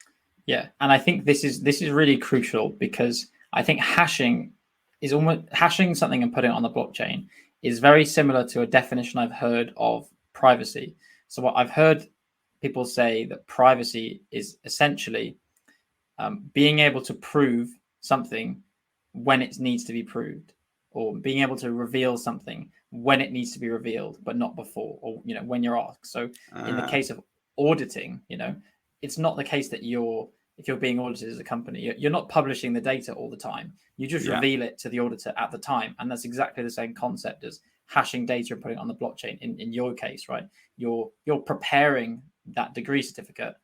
Yeah, and I think this is really crucial, because I think hashing something and putting it on the blockchain is very similar to a definition I've heard of privacy. So what I've heard people say, that privacy is essentially being able to prove something when it needs to be proved, or being able to reveal something when it needs to be revealed, but not before, or when you're asked. So in the case of auditing, it's not the case that if you're being audited as a company, you're not publishing the data all the time. You just reveal it to the auditor at the time. And that's exactly the same concept as hashing data and putting it on the blockchain. In your case, right? You're preparing that degree certificate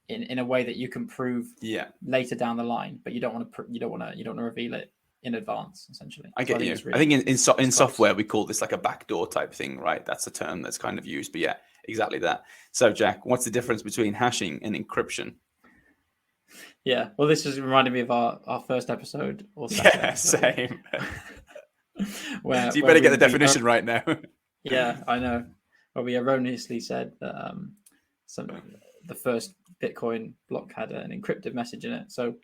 in a way that you can prove later down the line, but you don't want to reveal it in advance, essentially. I get you. I think in software we call this like a backdoor type thing, right? That's a term that's kind of used, but yeah, exactly that. So Jack, what's the difference between hashing and encryption? Yeah. Well, this is reminding me of our first episode or second Yeah, episode. same. where So you where better get the we definition right now. yeah, I know. Where we erroneously said that the first Bitcoin block had an encrypted message in it. So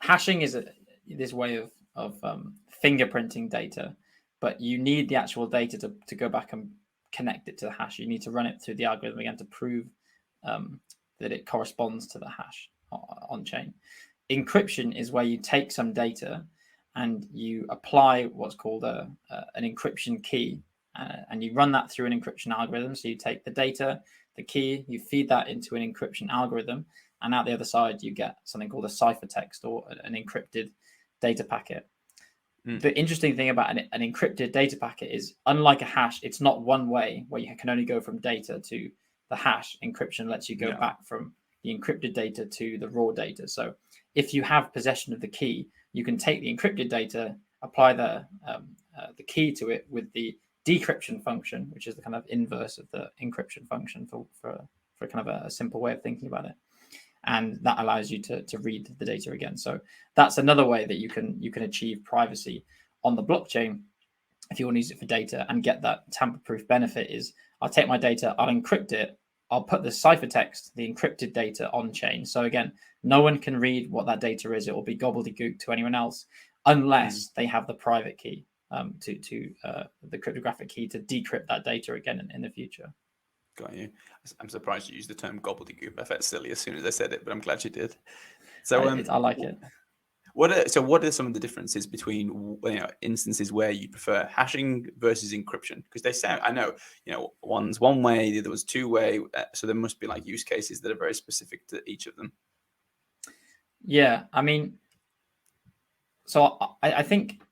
hashing is this way of fingerprinting data, but you need the actual data to go back and connect it to the hash. You need to run it through the algorithm again to prove that it corresponds to the hash on chain. Encryption is where you take some data and you apply what's called an encryption key, and you run that through an encryption algorithm. So you take the data, the key, you feed that into an encryption algorithm, and out the other side you get something called a ciphertext or an encrypted data packet. The interesting thing about an encrypted data packet is, unlike a hash, it's not one way where you can only go from data to the hash. Encryption lets you go back from the encrypted data to the raw data. So if you have possession of the key, you can take the encrypted data, apply the key to it with the decryption function, which is the kind of inverse of the encryption function for kind of a simple way of thinking about it. And that allows you to read the data again. So that's another way that you can achieve privacy on the blockchain if you want to use it for data and get that tamper-proof benefit. Is I'll take my data, I'll encrypt it, I'll put the ciphertext, the encrypted data, on chain. So again, no one can read what that data is. It will be gobbledygook to anyone else unless they have the private key, the cryptographic key to decrypt that data again in the future. Got you. I'm surprised you used the term gobbledygook. I felt silly as soon as I said it, but I'm glad you did. So I like it. What are some of the differences between instances where you prefer hashing versus encryption? Because they sound, I know, one's one way, the other was two way. So there must be like use cases that are very specific to each of them. Yeah, I mean, so I think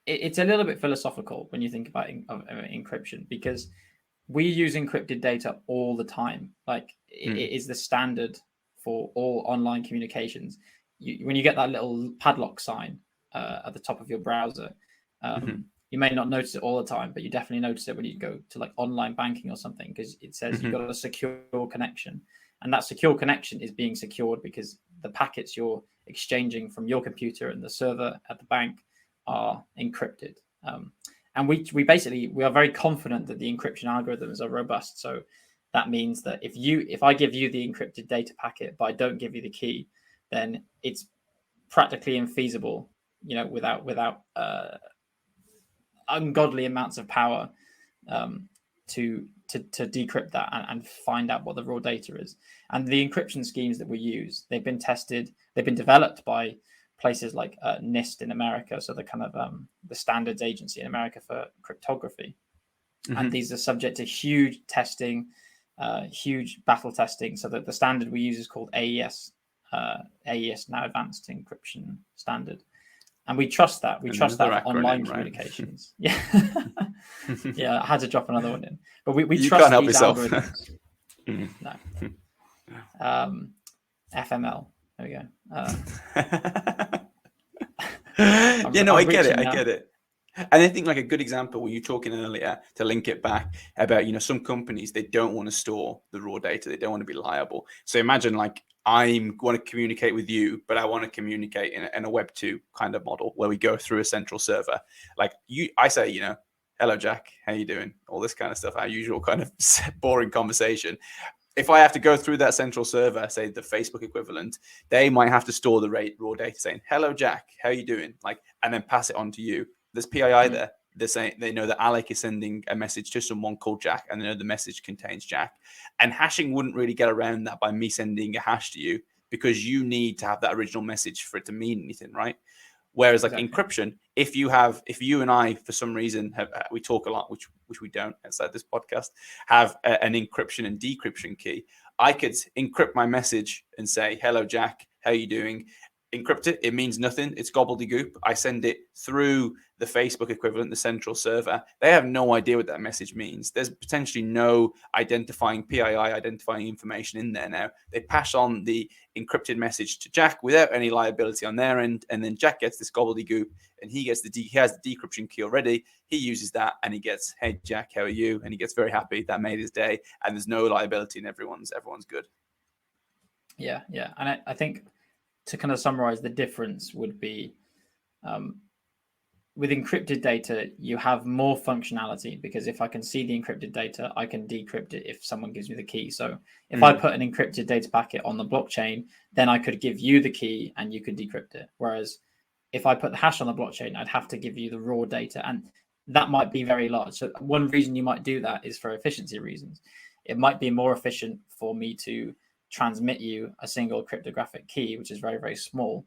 it's a little bit philosophical when you think about encryption, because we use encrypted data all the time. Like it is the standard for all online communications. When you get that little padlock sign at the top of your browser, you may not notice it all the time, but you definitely notice it when you go to like online banking or something, because it says you've got a secure connection. And that secure connection is being secured because the packets you're exchanging from your computer and the server at the bank are encrypted. And we are very confident that the encryption algorithms are robust. So that means that if I give you the encrypted data packet, but I don't give you the key, then it's practically infeasible, without ungodly amounts of power to decrypt that and find out what the raw data is. And the encryption schemes that we use, they've been developed by places like NIST in America, so the kind of the standards agency in America for cryptography. And these are subject to huge testing, huge battle testing. So that the standard we use is called AES, now Advanced Encryption Standard. And we trust that. We trust that for online communications. Yeah. Yeah, I had to drop another one in. But we you trust can't help these yourself. algorithms. No. FML. There we go. I get it. And I think like a good example when you're talking earlier, to link it back, about some companies, they don't want to store the raw data, they don't want to be liable. So imagine like I want to communicate with you, but I want to communicate in a Web2 kind of model where we go through a central server. Like I say, hello Jack, how you doing? All this kind of stuff, our usual kind of boring conversation. If I have to go through that central server, say the Facebook equivalent, they might have to store the raw data saying, hello, Jack, how are you doing? And then pass it on to you. There's PII there. They're saying, they know that Alec is sending a message to someone called Jack, and they know the message contains Jack. And hashing wouldn't really get around that by me sending a hash to you, because you need to have that original message for it to mean anything, right? Whereas like encryption, if you and I, for some reason, we talk a lot, which we don't outside this podcast, have an encryption and decryption key, I could encrypt my message and say, hello, Jack, how are you doing? Encrypt it. It means nothing. It's gobbledygook. I send it through the Facebook equivalent, the central server. They have no idea what that message means. There's potentially no identifying PII, identifying information in there now. They pass on the encrypted message to Jack without any liability on their end, and then Jack gets this gobbledygook, and he has the decryption key already. He uses that, and he gets, hey Jack, how are you? And he gets very happy. That made his day, and there's no liability, and everyone's good. Yeah, and I think to kind of summarize, the difference would be with encrypted data, you have more functionality because if I can see the encrypted data, I can decrypt it if someone gives me the key. So if I put an encrypted data packet on the blockchain, then I could give you the key and you could decrypt it. Whereas if I put the hash on the blockchain, I'd have to give you the raw data, and that might be very large. So one reason you might do that is for efficiency reasons. It might be more efficient for me to transmit you a single cryptographic key, which is very, very small,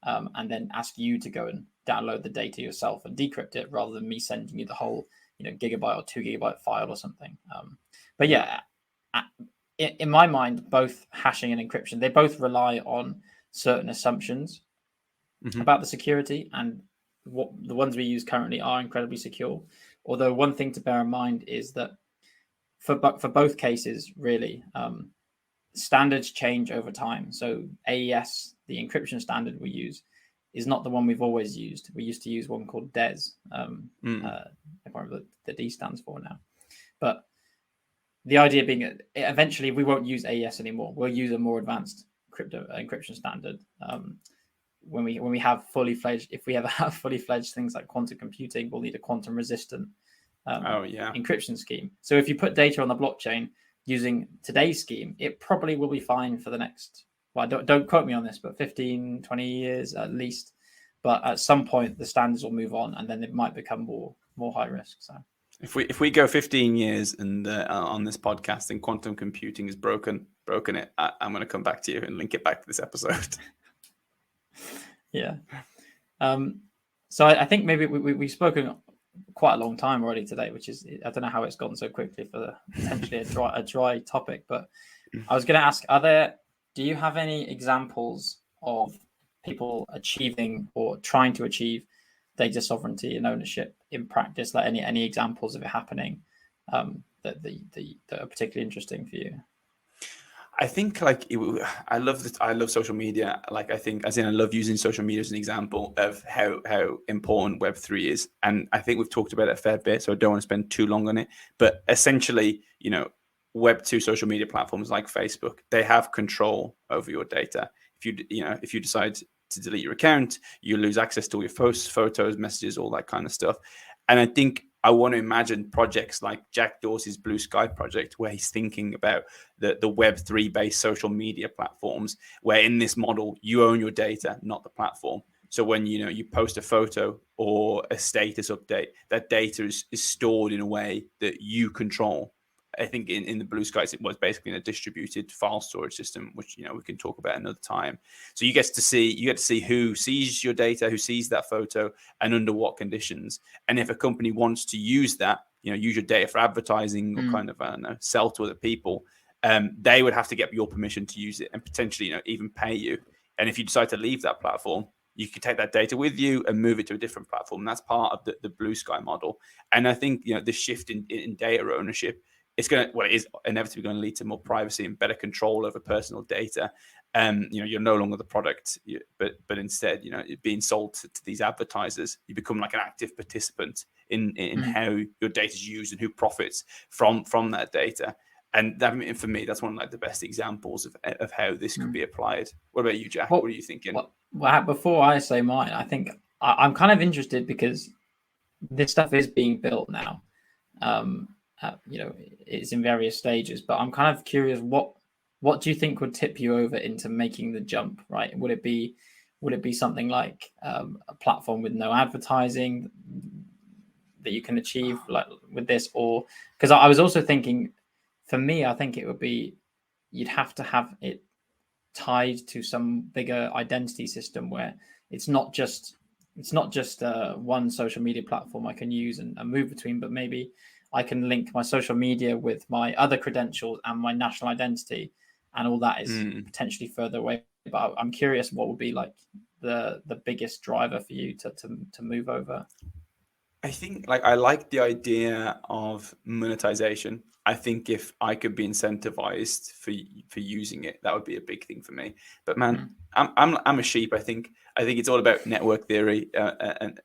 and then ask you to go and download the data yourself and decrypt it, rather than me sending you the whole, gigabyte or 2 GB file or something. But yeah, in my mind, both hashing and encryption, they both rely on certain assumptions about the security, and what the ones we use currently are incredibly secure. Although one thing to bear in mind is that for both cases, really, standards change over time. So AES, the encryption standard we use, is not the one we've always used. We used to use one called DES. I can't remember what the D stands for now. But the idea being eventually we won't use AES anymore. We'll use a more advanced crypto encryption standard. When we have fully fledged, if we ever have fully fledged things like quantum computing, we'll need a quantum resistant encryption scheme. So if you put data on the blockchain using today's scheme, it probably will be fine for the next, well, don't quote me on this, but 15, 20 years at least. But at some point, the standards will move on, and then it might become more high risk. So if we go 15 years and on this podcast and quantum computing is broken it, I'm going to come back to you and link it back to this episode. Yeah. So I think maybe we've spoken quite a long time already today, which is, I don't know how it's gone so quickly for potentially a dry topic. But I was going to ask, do you have any examples of people achieving or trying to achieve data sovereignty and ownership in practice? Like any examples of it happening that are particularly interesting for you? I think I love social media. I love using social media as an example of how important Web3 is. And I think we've talked about it a fair bit, so I don't want to spend too long on it. But essentially, Web2 social media platforms like Facebook, they have control over your data. If you decide to delete your account, you lose access to all your posts, photos, messages, all that kind of stuff. And I think I want to imagine projects like Jack Dorsey's Blue Sky project, where he's thinking about the Web3 based social media platforms, where in this model, you own your data, not the platform. So when you post a photo or a status update, that data is stored in a way that you control. I think in the Blue Skies, it was basically in a distributed file storage system, which we can talk about another time. So you get to see who sees your data, who sees that photo, and under what conditions. And if a company wants to use that, use your data for advertising or kind of sell to other people, they would have to get your permission to use it and potentially even pay you. And if you decide to leave that platform, you can take that data with you and move it to a different platform. And that's part of the Blue Sky model. And I think the shift in data ownership, it is inevitably going to lead to more privacy and better control over personal data. You're no longer the product, but instead, being sold to these advertisers, you become like an active participant in how your data is used and who profits from that data. And that, for me, that's one of like the best examples of how this could be applied. What about you, Jack? What are you thinking? Well, before I say mine, I think I'm kind of interested because this stuff is being built now. It's in various stages, but I'm kind of curious, what do you think would tip you over into making the jump, right? Would it be something like a platform with no advertising that you can achieve like with this? Or because I was also thinking, for me, I think it would be, you'd have to have it tied to some bigger identity system where it's not just one social media platform I can use and move between, but maybe I can link my social media with my other credentials and my national identity, and all that is potentially further away. But I'm curious, what would be like the biggest driver for you to move over? I think I like the idea of monetization. I think if I could be incentivized for using it, that would be a big thing for me. But man, I'm a sheep. I think it's all about network theory. And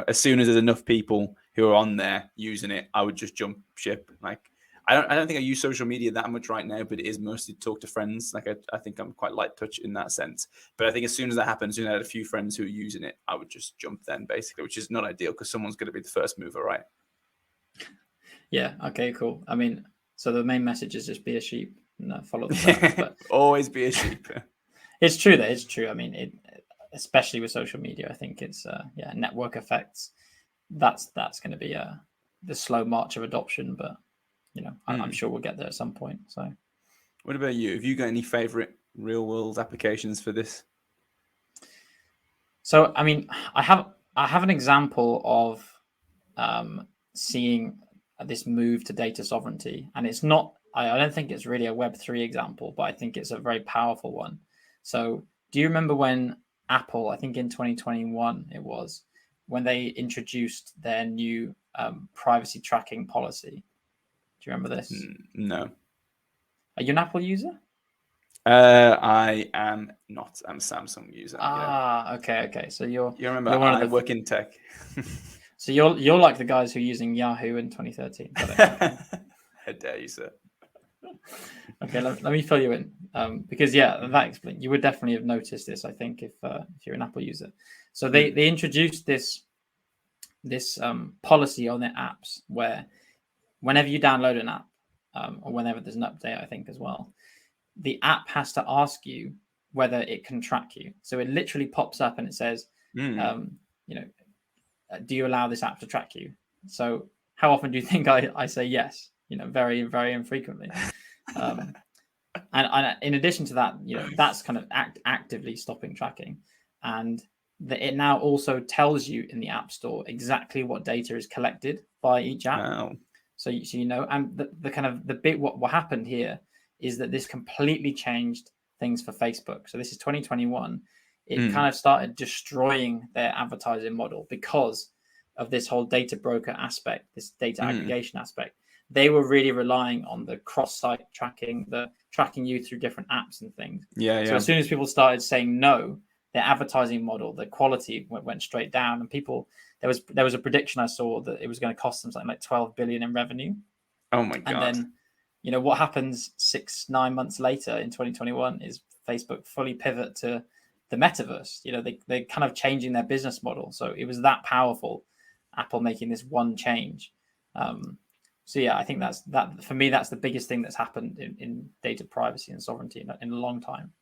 as soon as there's enough people who are on there using it, I would just jump ship. Like I don't think I use social media that much right now, but it is mostly to talk to friends. Like I think I'm quite light touch in that sense. But I think as soon as that happens, I had a few friends who are using it, I would just jump then, basically, which is not ideal because someone's going to be the first mover, right? Yeah. Okay. Cool. I mean, so the main message is just be a sheep and follow the birds. But always be a sheep. It's true. That it's true. I mean, especially with social media, I think it's network effects. That's going to be the slow march of adoption, but I'm sure we'll get there at some point. So, what about you? Have you got any favorite real world applications for this? So I mean, I have an example of seeing this move to data sovereignty, and it's not. I don't think it's really a Web3 example, but I think it's a very powerful one. So, do you remember when Apple, I think in 2021 it was, when they introduced their new privacy tracking policy? Do you remember this? No. Are you an Apple user? I am not. I'm a Samsung user. Okay. So you remember you're one I of the, work in tech. So you're like the guys who are using Yahoo in 2013. How dare you, sir? Okay, let me fill you in. Because that explains. You would definitely have noticed this, I think, if you're an Apple user. So they introduced this policy on their apps where whenever you download an app, or whenever there's an update, I think as well, the app has to ask you whether it can track you. So it literally pops up and it says, do you allow this app to track you? So how often do you think I say yes? Very, very infrequently. And in addition to that, that's kind of actively stopping tracking. And it now also tells you in the App Store exactly what data is collected by each app. Wow. So and the kind of the bit what happened here is that this completely changed things for Facebook. So this is 2021. It kind of started destroying their advertising model because of this whole data broker aspect, this data aggregation aspect. They were really relying on the cross-site tracking, the tracking you through different apps and things. So as soon as people started saying no, their advertising model, the quality went straight down. And there was a prediction I saw that it was going to cost them something like 12 billion in revenue. Oh my God. And then, what happens 6-9 months later in 2021 is Facebook fully pivot to the metaverse. They're kind of changing their business model. So it was that powerful, Apple making this one change. I think that for me, that's the biggest thing that's happened in data privacy and sovereignty in a long time.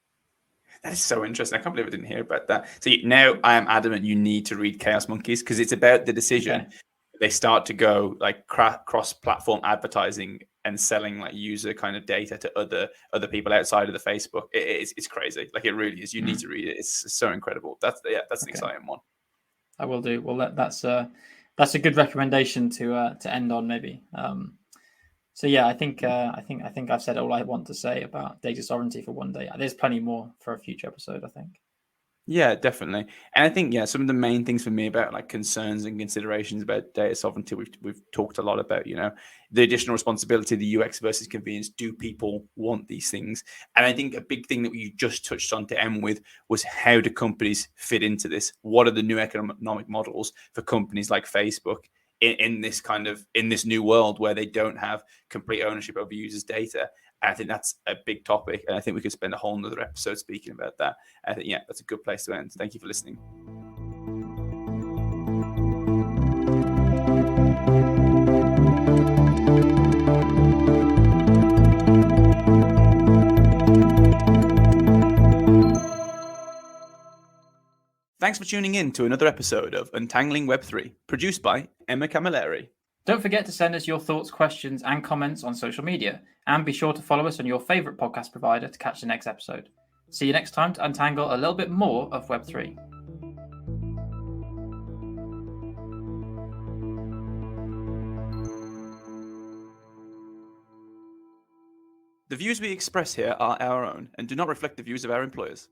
That is so interesting. I can't believe I didn't hear about that. So now I am adamant you need to read Chaos Monkeys because it's about the decision. Okay. They start to go like cross-platform advertising and selling like user kind of data to other people outside of the Facebook. It's crazy. Like it really is. You need to read it. It's so incredible. That's an exciting one. I will do. Well, that's a good recommendation to end on maybe. I think I've said all I want to say about data sovereignty for one day. There's plenty more for a future episode, I think. Yeah, definitely. And I think, some of the main things for me about like concerns and considerations about data sovereignty, we've talked a lot about, the additional responsibility, the UX versus convenience. Do people want these things? And I think a big thing that you just touched on to end with was how do companies fit into this? What are the new economic models for companies like Facebook in this new world where they don't have complete ownership over users' data? And I think that's a big topic, and I think we could spend a whole nother episode speaking about that. I think, that's a good place to end. Thank you for listening. Thanks for tuning in to another episode of Untangling Web3, produced by Emma Camilleri. Don't forget to send us your thoughts, questions, and comments on social media, and be sure to follow us on your favorite podcast provider to catch the next episode. See you next time to untangle a little bit more of Web3. The views we express here are our own and do not reflect the views of our employers.